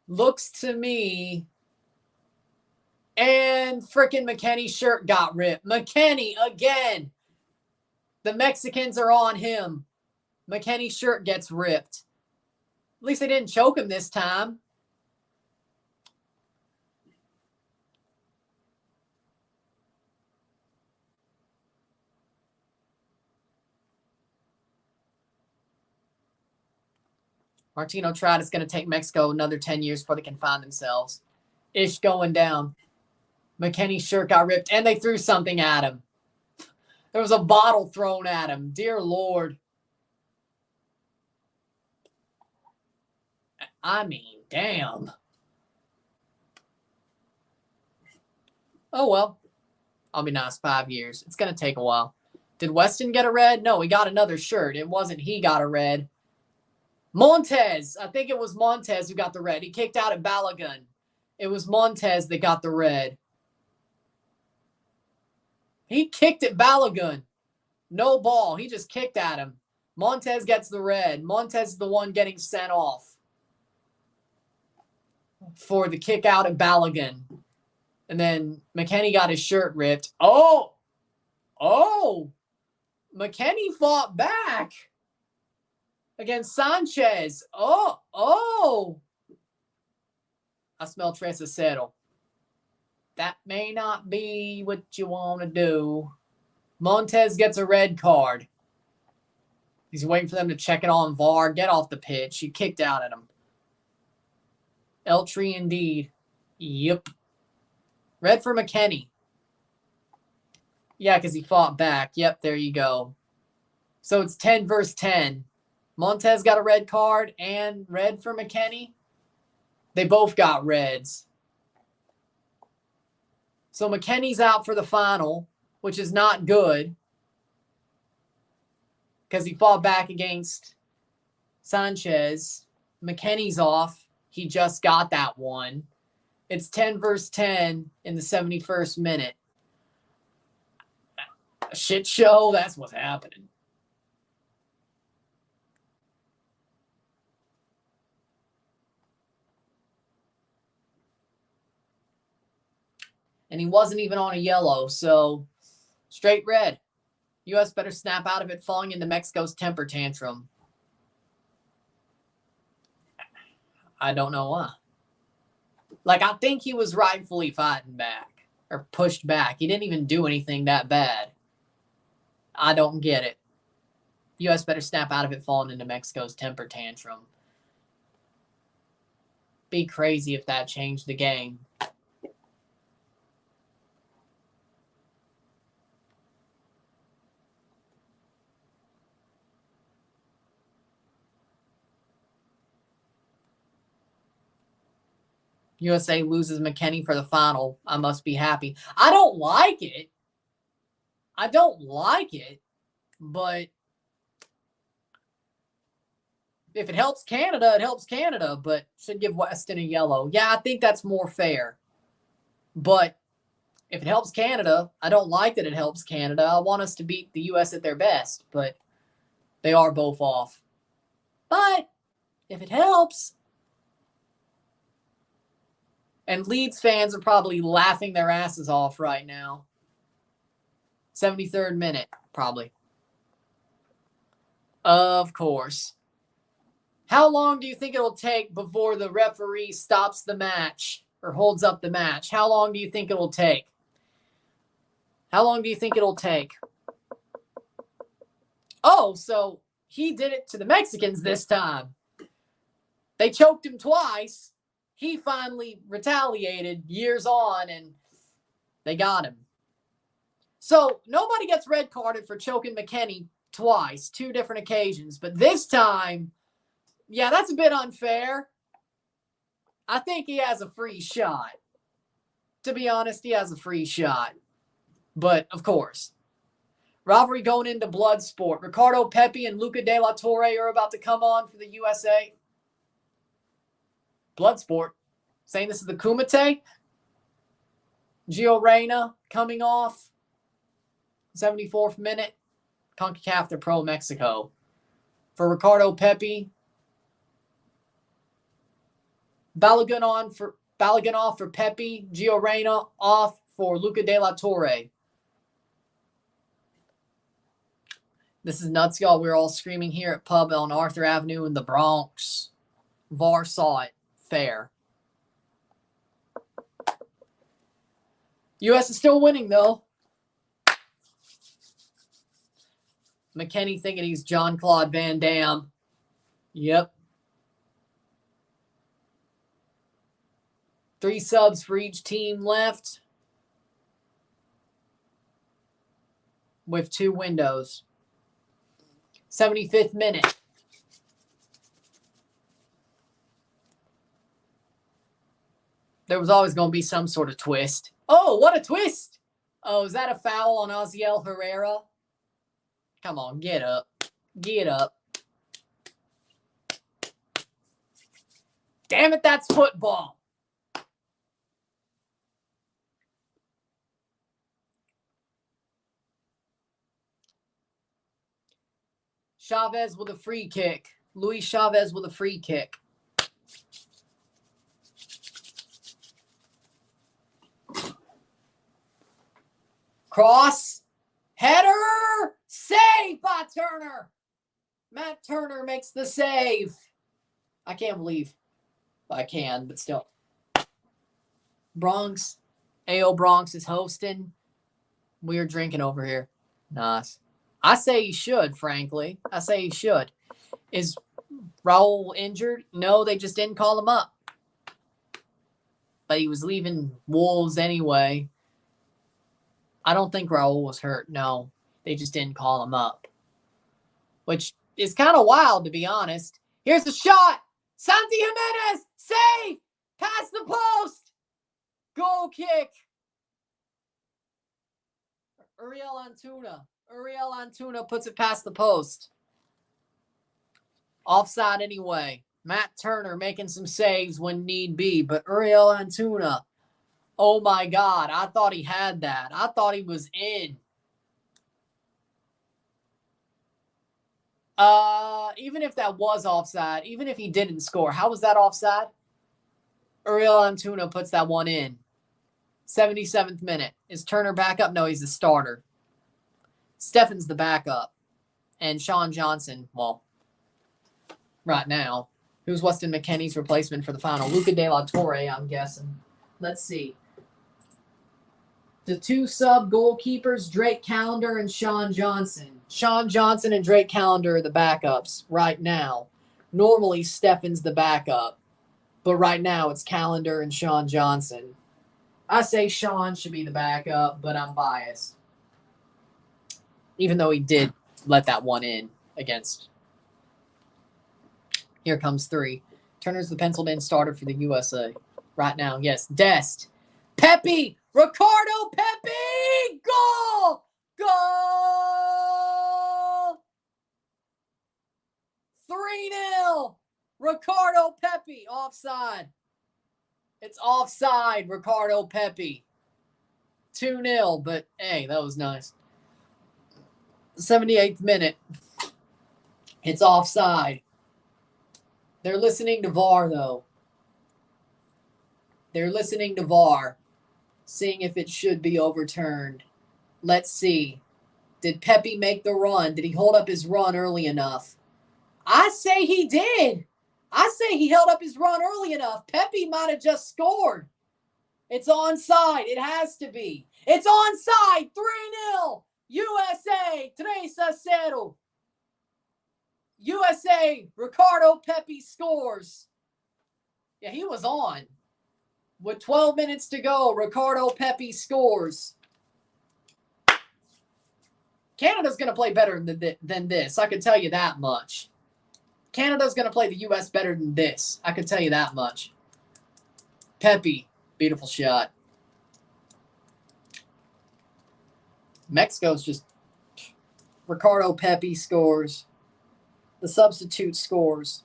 Looks to me, and frickin' McKenny's shirt got ripped. McKenny again. The Mexicans are on him. McKenny's shirt gets ripped. At least they didn't choke him this time. Martino Trout is going to take Mexico another 10 years before they can find themselves. Ish going down. McKenny's shirt got ripped, and they threw something at him. There was a bottle thrown at him. Dear Lord. I mean, damn. Oh, well. I'll be nice. 5 years. It's going to take a while. Did Weston get a red? No, he got another shirt. It wasn't he got a red. Montez. I think it was Montez who got the red. He kicked out at Balogun. It was Montez that got the red. He kicked at Balogun. No ball. He just kicked at him. Montez gets the red. Montez is the one getting sent off for the kick out at Balogun. And then McKenny got his shirt ripped. Oh! McKenny fought back against Sanchez. Oh! I smell Tres Acero. That may not be what you want to do. Montez gets a red card. He's waiting for them to check it on VAR. Get off the pitch. You kicked out at him. Eltree indeed. Yep. Red for McKenny. Yeah, because he fought back. Yep, there you go. So it's 10 versus 10. Montez got a red card and red for McKenny. They both got reds. So McKenny's out for the final, which is not good because he fought back against Sanchez. McKenny's off. He just got that one. It's 10 versus 10 in the 71st minute. A shit show. That's what's happening. And he wasn't even on a yellow, so straight red. U.S. better snap out of it, falling into Mexico's temper tantrum. I don't know why. Like, I think he was rightfully fighting back or pushed back. He didn't even do anything that bad. I don't get it. U.S. better snap out of it, falling into Mexico's temper tantrum. Be crazy if that changed the game. USA loses McKenny for the final. I must be happy. I don't like it. But if it helps Canada, it helps Canada. But should give Weston a yellow. Yeah, I think that's more fair. But if it helps Canada, I don't like that it helps Canada. I want us to beat the U.S. at their best. But they are both off. But if it helps... And Leeds fans are probably laughing their asses off right now. 73rd minute, probably. Of course. How long do you think it'll take before the referee stops the match or holds up the match? How long do you think it'll take? Oh, so he did it to the Mexicans this time. They choked him twice. He finally retaliated years on, and they got him. So nobody gets red carded for choking McKenny twice, 2 different occasions. But this time, yeah, that's a bit unfair. I think he has a free shot. To be honest, he has a free shot. But, of course, rivalry going into blood sport. Ricardo Pepi and Luca De La Torre are about to come on for the USA. Bloodsport. Saying this is the Kumite. Gio Reyna coming off. 74th minute. CONCACAF to Pro Mexico. For Ricardo Pepi. Balogun off for Pepi. Gio Reyna off for Luca De La Torre. This is nuts, y'all. We're all screaming here at Pub on Arthur Avenue in the Bronx. VAR saw it. Fair. U.S. is still winning, though. McKennie thinking he's Jean-Claude Van Damme. Yep. 3 subs for each team left. With 2 windows. 75th minute. There was always going to be some sort of twist. Oh, what a twist! Oh, is that a foul on Ozziel Herrera? Come on, get up. Get up. Damn it, that's football. Chavez with a free kick. Luis Chavez with a free kick. Cross. Header. Save by Turner. Matt Turner makes the save. I can't believe I can, but still. Bronx. AO Bronx is hosting. We're drinking over here. Nice. I say he should, frankly. I say he should. Is Raul injured? No, they just didn't call him up. But he was leaving Wolves anyway. I don't think Raul was hurt. No, they just didn't call him up. Which is kind of wild, to be honest. Here's the shot. Santi Jimenez. Save. Pass the post. Goal kick. Uriel Antuna puts it past the post. Offside anyway. Matt Turner making some saves when need be. But Uriel Antuna, oh my God, I thought he had that. I thought he was in. Even if that was offside, even if he didn't score, how was that offside? Uriel Antuna puts that one in. 77th minute. Is Turner back up? No, he's the starter. Steffen's the backup. And Sean Johnson, well, right now. Who's Weston McKennie's replacement for the final? Luca De La Torre, I'm guessing. Let's see. The 2 sub goalkeepers, Drake Callender and Sean Johnson. Sean Johnson and Drake Callender are the backups right now. Normally, Steffen's the backup. But right now, it's Callender and Sean Johnson. I say Sean should be the backup, but I'm biased. Even though he did let that one in against. Here comes 3. Turner's the penciled-in starter for the USA right now. Yes, Dest. Pepe. Ricardo Pepe. Goal. Goal. 3-0. Ricardo Pepe. Offside. It's offside, Ricardo Pepe. 2-0, but hey, that was nice. 78th minute. It's offside. They're listening to VAR, though. They're listening to VAR, seeing if it should be overturned. Let's see. Did Pepe make the run? Did he hold up his run early enough? I say he did. I say he held up his run early enough. Pepe might have just scored. It's onside. It has to be. It's onside. 3-0. USA. 3-0. USA. Ricardo Pepe scores. Yeah, he was on. With 12 minutes to go, Ricardo Pepe scores. Canada's going to play better than this. I can tell you that much. Canada's going to play the U.S. better than this. I can tell you that much. Pepe, beautiful shot. Mexico's just... Ricardo Pepe scores. The substitute scores.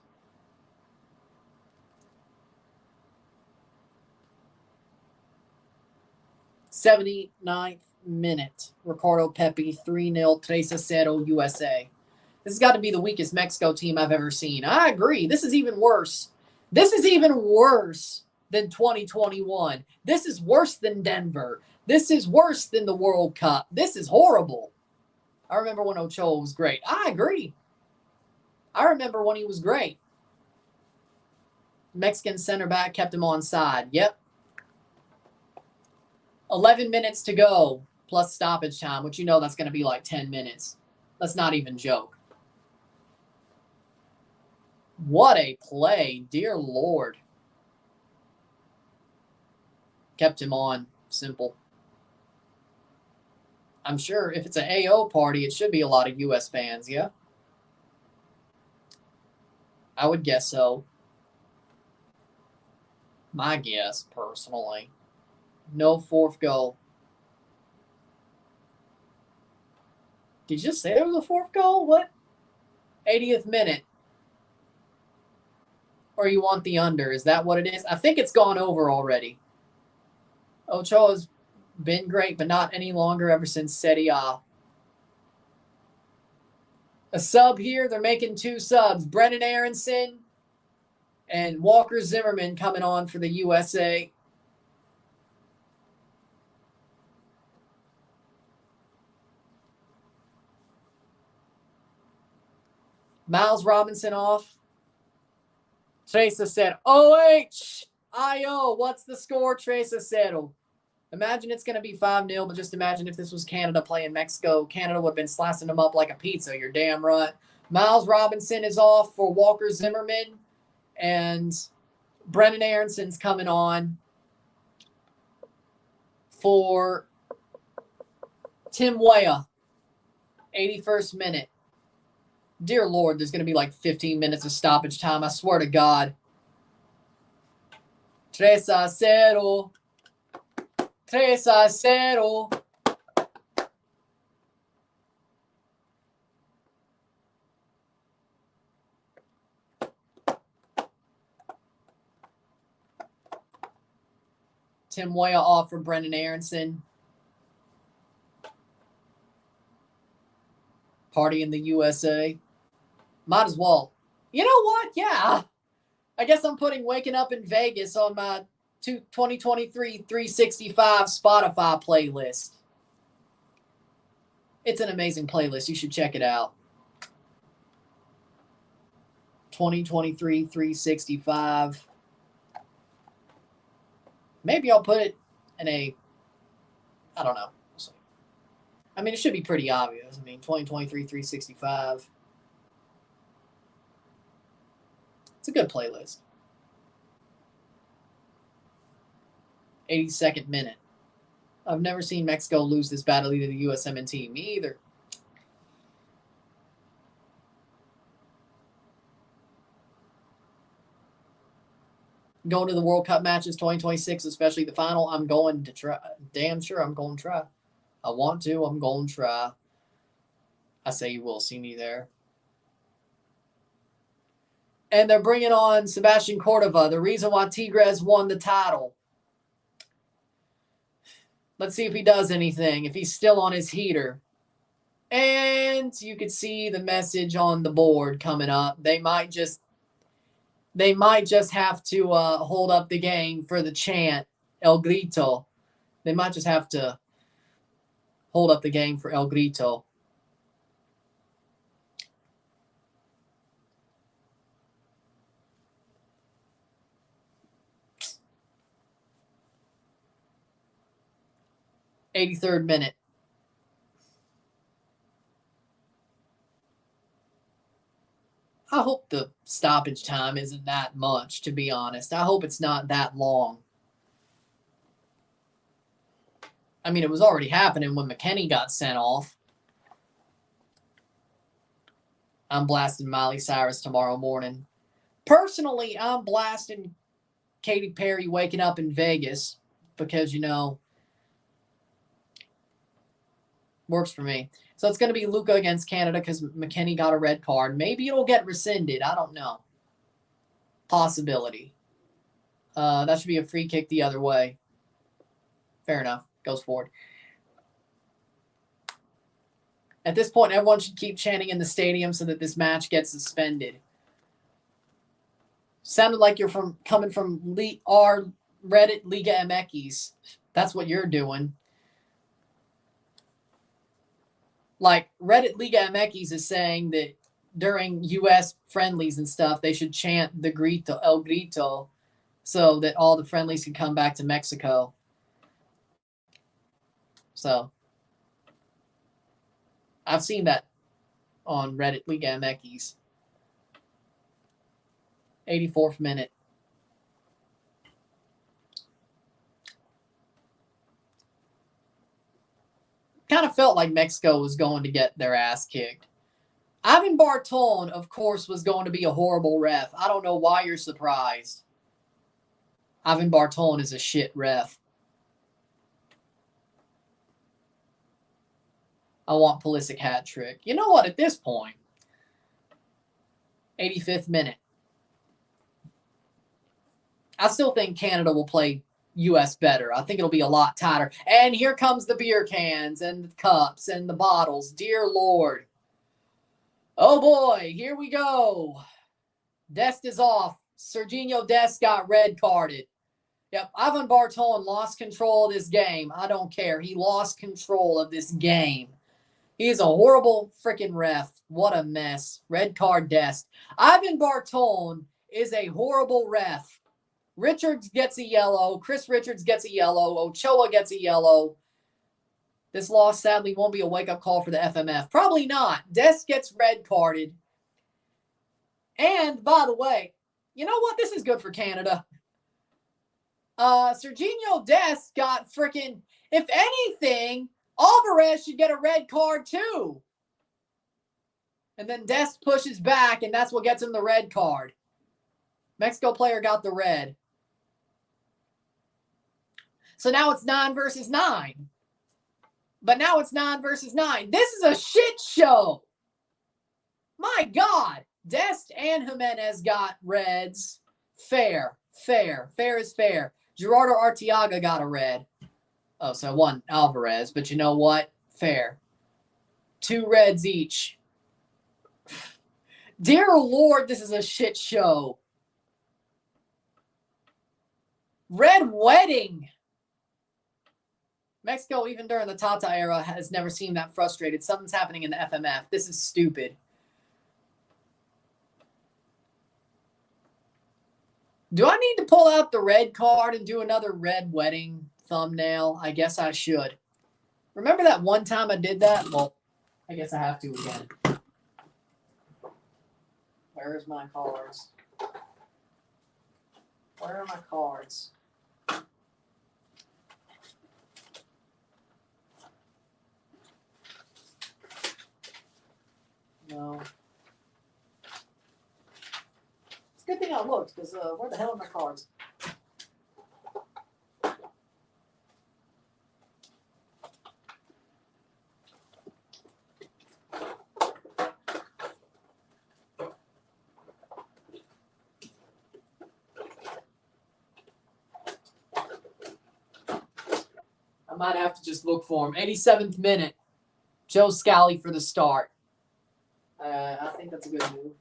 '79th minute. Ricardo Pepe, 3-0, 3-0 USA. This has got to be the weakest Mexico team I've ever seen. I agree. This is even worse. This is even worse than 2021. This is worse than Denver. This is worse than the World Cup. This is horrible. I remember when Ochoa was great. I agree. I remember when he was great. Mexican center back kept him on side. Yep. 11 minutes to go plus stoppage time, which you know that's going to be like 10 minutes. Let's not even joke. What a play. Dear Lord. Kept him on. Simple. I'm sure if it's an AO party, it should be a lot of U.S. fans, yeah? I would guess so. My guess, personally. No fourth goal. Did you just say there was a fourth goal? What? 80th minute. Or you want the under? Is that what it is? I think it's gone over already. Ochoa's been great, but not any longer ever since Serie A. A sub here. They're making 2 subs. Brennan Aronson and Walker Zimmerman coming on for the USA. Miles Robinson off. Teresa said, O-H-I-O. What's the score, Teresa said? Imagine it's going to be 5-0, but just imagine if this was Canada playing Mexico. Canada would have been slicing them up like a pizza. You're damn right. Miles Robinson is off for Walker Zimmerman, and Brennan Aronson's coming on for Tim Weah. 81st minute. Dear Lord, there's going to be like 15 minutes of stoppage time. I swear to God. 3-0. 3-0. Tim Weah off for Brendan Aronson. Party in the USA. Might as well. You know what? Yeah. I guess I'm putting Waking Up in Vegas on my 2023 365 Spotify playlist. It's an amazing playlist. You should check it out. 2023 365. Maybe I'll put it in a, I don't know. I mean, it should be pretty obvious. I mean, 2023 365. It's a good playlist. 82nd minute. I've never seen Mexico lose this badly to the USMNT. Me either. Going to the World Cup matches 2026, especially the final, I'm going to try. Damn sure I'm going to try. I want to. I'm going to try. I say you will see me there. And they're bringing on Sebastian Cordova, the reason why Tigres won the title. Let's see if he does anything, if he's still on his heater. And you can see the message on the board coming up. They might just have to hold up the game for the chant, El Grito. They might just have to hold up the game for El Grito. '83rd minute. I hope the stoppage time isn't that much, to be honest. I hope it's not that long. I mean, it was already happening when McKenny got sent off. I'm blasting Miley Cyrus tomorrow morning. Personally, I'm blasting Katy Perry Waking Up in Vegas because, you know, works for me. So it's going to be Luka against Canada because McKenny got a red card. Maybe it'll get rescinded. I don't know. Possibility. That should be a free kick the other way. Fair enough. Goes forward. At this point, everyone should keep chanting in the stadium so that this match gets suspended. Sounded like you're coming from our Reddit Liga MX. That's what you're doing. Like, Reddit Liga MX is saying that during U.S. friendlies and stuff, they should chant the grito, El Grito, so that all the friendlies can come back to Mexico. So, I've seen that on Reddit Liga MX. 84th minute. Kind of felt like Mexico was going to get their ass kicked. Ivan Bartón, of course, was going to be a horrible ref. I don't know why you're surprised. Ivan Bartón is a shit ref. I want Pulisic hat trick. You know what? At this point, 85th minute. I still think Canada will play U.S. better. I think it'll be a lot tighter. And here comes the beer cans and the cups and the bottles. Dear Lord. Oh boy, here we go. Dest is off. Serginho Dest got red carded. Yep, Ivan Bartón lost control of this game. I don't care. He lost control of this game. He is a horrible freaking ref. What a mess. Red card Dest. Ivan Bartón is a horrible ref. Richards gets a yellow. Chris Richards gets a yellow. Ochoa gets a yellow. This loss, sadly, won't be a wake-up call for the FMF. Probably not. Dest gets red carded. And, by the way, you know what? This is good for Canada. Serginho Dest got freaking... If anything, Alvarez should get a red card, too. And then Dest pushes back, and that's what gets him the red card. Mexico player got the red. So now it's 9 versus 9. But now it's 9 versus 9. This is a shit show. My God. Dest and Jimenez got reds. Fair. Fair. Fair is fair. Gerardo Arteaga got a red. Oh, so one Alvarez. But you know what? Fair. 2 reds each. Dear Lord, this is a shit show. Red wedding. Mexico, even during the Tata era, has never seemed that frustrated. Something's happening in the FMF. This is stupid. Do I need to pull out the red card and do another red wedding thumbnail? I guess I should. Remember that one time I did that? Well, I guess I have to again. Where's my cards? Where are my cards? No. It's a good thing I looked, because where the hell are my cards? I might have to just look for him. 87th minute. Joe Scally for the start. I think that's a good move.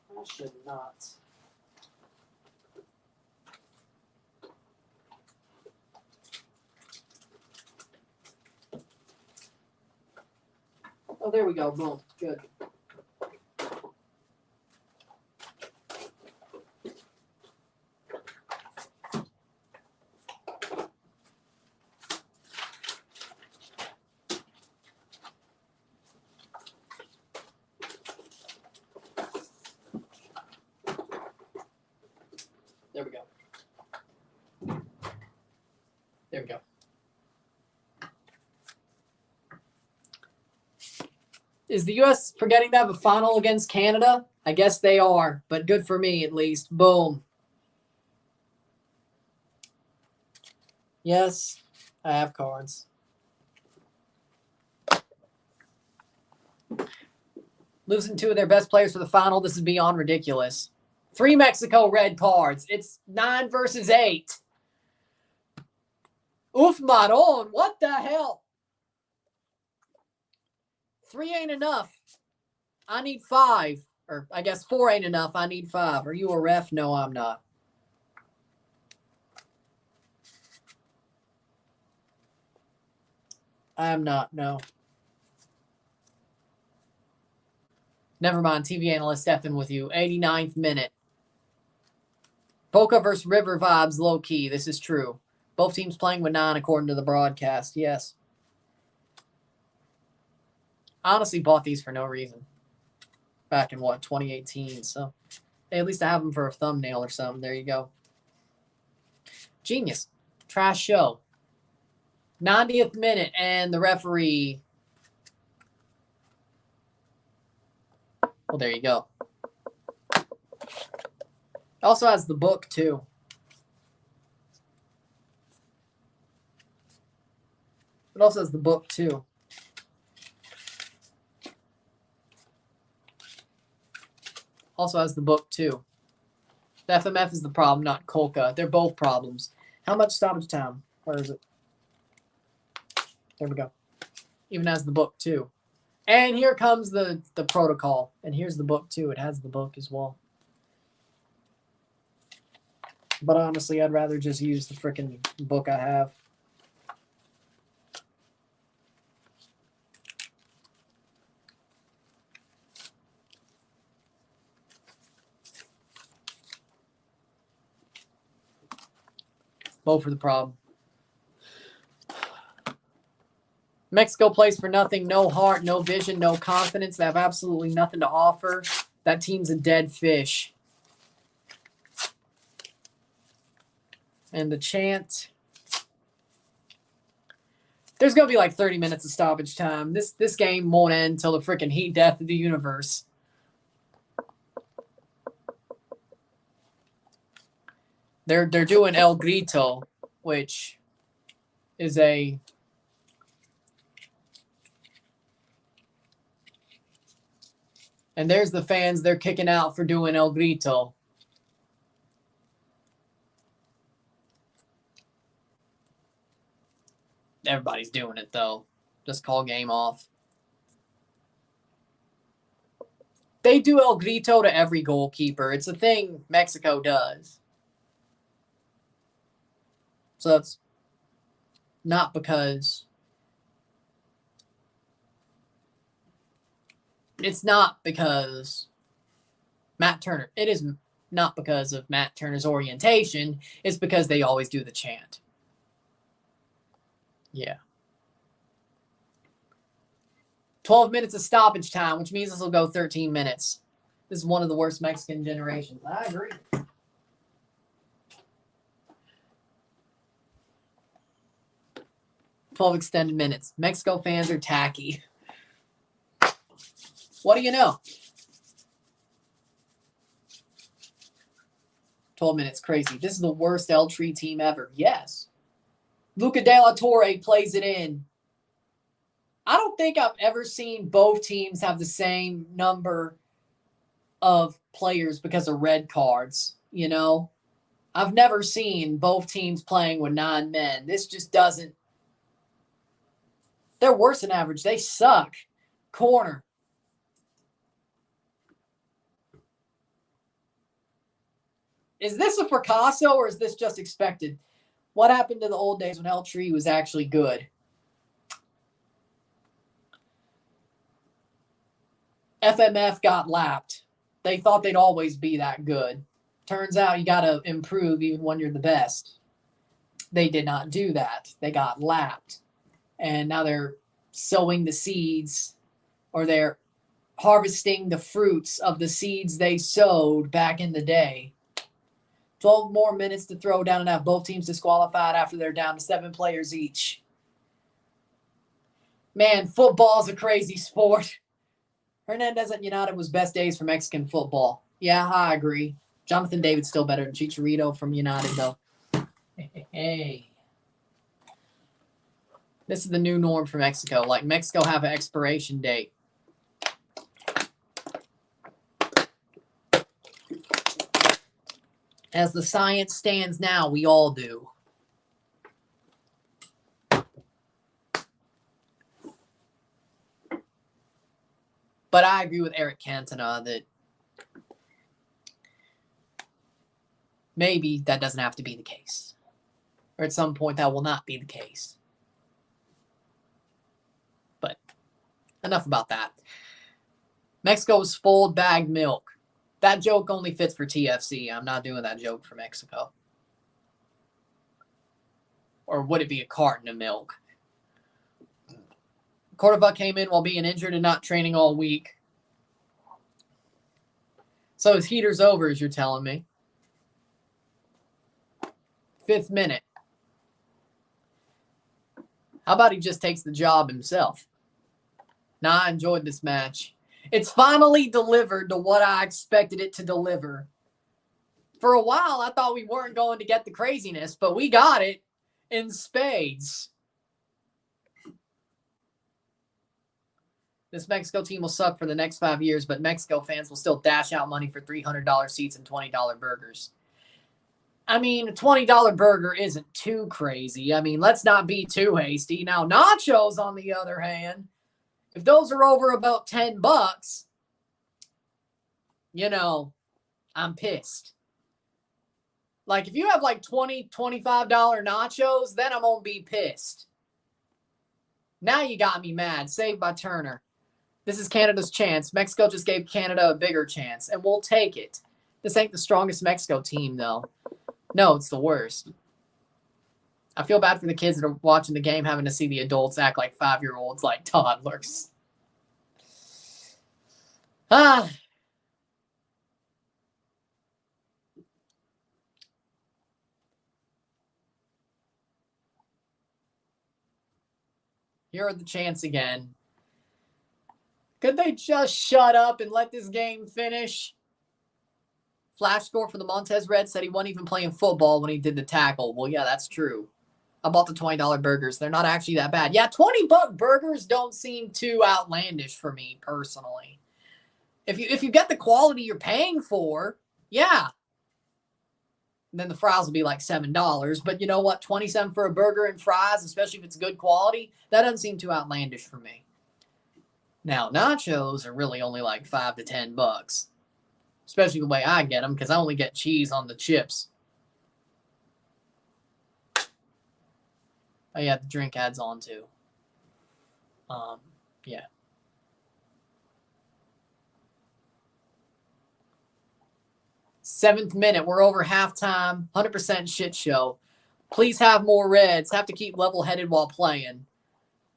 I should not. Oh, there we go. Boom. Good. There we go. There we go. Is the U.S. forgetting to have a final against Canada? I guess they are, but good for me at least. Boom. Yes, I have cards. Losing 2 of their best players for the final. This is beyond ridiculous. 3 Mexico red cards. It's 9 versus 8. Oof, Maron. What the hell? 3 ain't enough. I need 5. Or I guess 4 ain't enough. I need 5. Are you a ref? No, I'm not. I'm not, no. Never mind. TV analyst effing with you. 89th minute. Boca versus River vibes low key. This is true. Both teams playing with 9 according to the broadcast. Yes. Honestly bought these for no reason. Back in, 2018. So, hey, at least I have them for a thumbnail or something. There you go. Genius. Trash show. 90th minute, and the referee... Well, there you go. Also has the book, too. It also has the book, too. Also has the book, too. The FMF is the problem, not Colca. They're both problems. How much stoppage time? Where is it? There we go. Even has the book, too. And here comes the protocol. And here's the book, too. It has the book as well. But honestly, I'd rather just use the freaking book I have. Both for the problem. Mexico plays for nothing, no heart, no vision, no confidence. They have absolutely nothing to offer. That team's a dead fish. And the chant. There's going to be like 30 minutes of stoppage time. This game won't end until the freaking heat death of the universe. They're doing El Grito, which is a... And there's the fans they're kicking out for doing El Grito. Everybody's doing it, though. Just call game off. They do El Grito to every goalkeeper. It's a thing Mexico does. So that's not because... It's not because Matt Turner... It is not because of Matt Turner's orientation. It's because they always do the chant. Yeah. 12 minutes of stoppage time, which means this will go 13 minutes. This is one of the worst Mexican generations. I agree. "12 extended minutes. Mexico fans are tacky." What do you know? 12 minutes, crazy. This is the worst El Tri team ever. Yes. Luca De La Torre plays it in. I don't think I've ever seen both teams have the same number of players because of red cards, you know? I've never seen both teams playing with 9 men. This just doesn't... They're worse than average. They suck. Corner. Is this a fracasso or is this just expected? What happened to the old days when El Tri was actually good? FMF got lapped. They thought they'd always be that good. Turns out you got to improve even when you're the best. They did not do that. They got lapped. And now they're sowing the seeds, or they're harvesting the fruits of the seeds they sowed back in the day. 12 more minutes to throw down and have both teams disqualified after they're down to 7 players each. Man, football's a crazy sport. Hernandez at United was best days for Mexican football. Yeah, I agree. Jonathan David's still better than Chicharito from United, though. Hey. This is the new norm for Mexico. Like, Mexico have an expiration date. As the science stands now, we all do. But I agree with Eric Cantona that Maybe that doesn't have to be the case. Or at some point that will not be the case. But enough about that. Mexico's full bagged milk. That joke only fits for TFC. I'm not doing that joke for Mexico. Or would it be a carton of milk? Cordova came in while being injured and not training all week. So his heater's over, as you're telling me. 5th minute. How about he just takes the job himself? Nah, I enjoyed this match. It's finally delivered to what I expected it to deliver. For a while, I thought we weren't going to get the craziness, but we got it in spades. This Mexico team will suck for the next 5 years, but Mexico fans will still dash out money for $300 seats and $20 burgers. I mean, a $20 burger isn't too crazy. I mean, let's not be too hasty. Now, nachos, on the other hand, if those are over about $10, you know, I'm pissed. Like, if you have like $20, $25 nachos, then I'm going to be pissed. Now you got me mad. Saved by Turner. This is Canada's chance. Mexico just gave Canada a bigger chance, and we'll take it. This ain't the strongest Mexico team, though. No, it's the worst. I feel bad for the kids that are watching the game having to see the adults act like 5-year-olds, like toddlers. Here are the chants again. Could they just shut up and let this game finish? Flash score for the Montez Red said he wasn't even playing football when he did the tackle. Well, yeah, that's true. I bought the $20 burgers. They're not actually that bad. Yeah, $20 burgers don't seem too outlandish for me personally. If you get the quality you're paying for, yeah. Then the fries will be like $7. But you know what? 20 cents for a burger and fries, especially if it's good quality, that doesn't seem too outlandish for me. Now, nachos are really only like $5 to $10. Especially the way I get them, because I only get cheese on the chips. Oh, yeah, the drink adds on too. Yeah. Seventh minute, we're over halftime, 100% shit show. Please have more Reds. Have to keep level-headed while playing.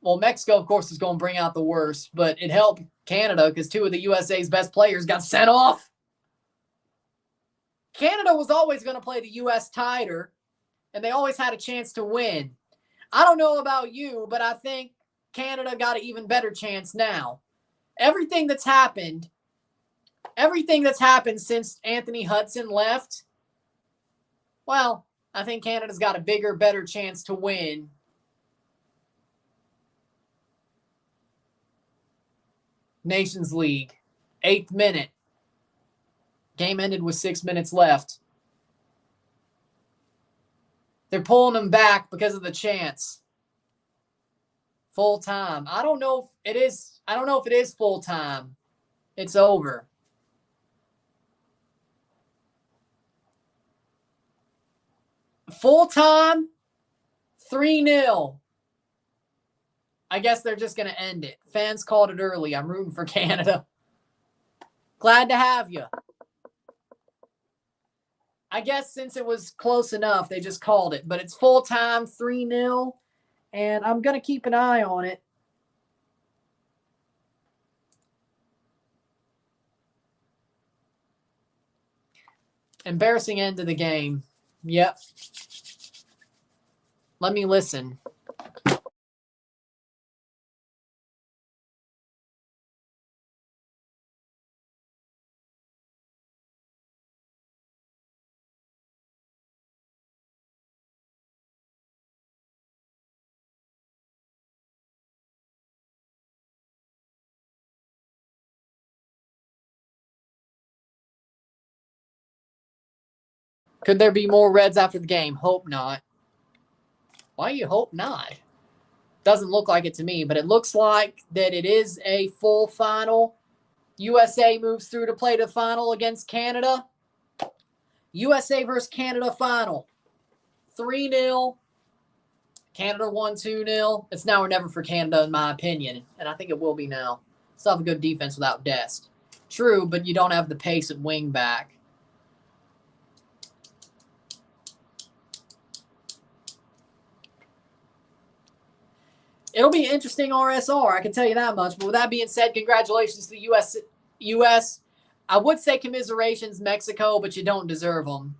Well, Mexico, of course, is going to bring out the worst, but it helped Canada because 2 of the USA's best players got sent off. Canada was always going to play the U.S. tighter, and they always had a chance to win. I don't know about you, but I think Canada got an even better chance now. Everything that's happened since Anthony Hudson left, well, I think Canada's got a bigger, better chance to win. Nations League, 8th minute. Game ended with 6 minutes left. They're pulling them back because of the chance. Full time. I don't know if it is full time. It's over. Full time, 3-0. I guess they're just going to end it. Fans called it early. I'm rooting for Canada. Glad to have you. I guess since it was close enough, they just called it. But it's full time, 3-0. And I'm going to keep an eye on it. Embarrassing end of the game. Yep. Let me listen. Could there be more Reds after the game? Hope not. Why you hope not? Doesn't look like it to me, but it looks like that it is a full final. USA moves through to play the final against Canada. USA versus Canada final. 3-0. Canada won 2-0. It's now or never for Canada, in my opinion. And I think it will be now. Still have a good defense without Dest. True, but you don't have the pace at wing back. It'll be interesting RSR, I can tell you that much. But with that being said, congratulations to the U.S. I would say commiserations, Mexico, but you don't deserve them.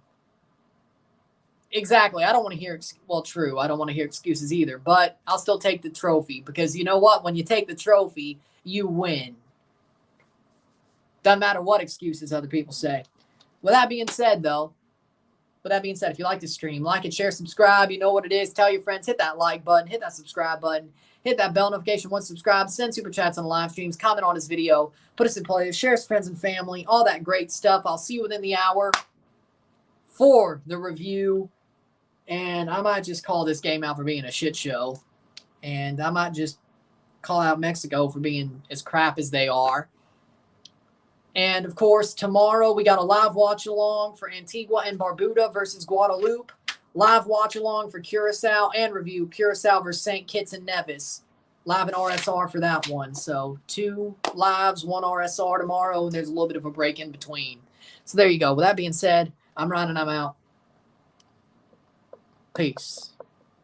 Exactly. I don't want to hear, well, true. I don't want to hear excuses either, but I'll still take the trophy because you know what? When you take the trophy, you win. Doesn't matter what excuses other people say. With that being said, though, if you like this stream, like it, share, subscribe. You know what it is. Tell your friends. Hit that like button. Hit that subscribe button. Hit that bell notification once subscribed. Send super chats on the live streams. Comment on this video. Put us in play. Share us with friends and family. All that great stuff. I'll see you within the hour for the review. And I might just call this game out for being a shit show. And I might just call out Mexico for being as crap as they are. And, of course, tomorrow we got a live watch-along for Antigua and Barbuda versus Guadeloupe. Live watch-along for Curacao and review Curacao versus St. Kitts and Nevis. Live and RSR for that one. So 2 lives, 1 RSR tomorrow, and there's a little bit of a break in between. So there you go. With that being said, I'm Ryan and I'm out. Peace.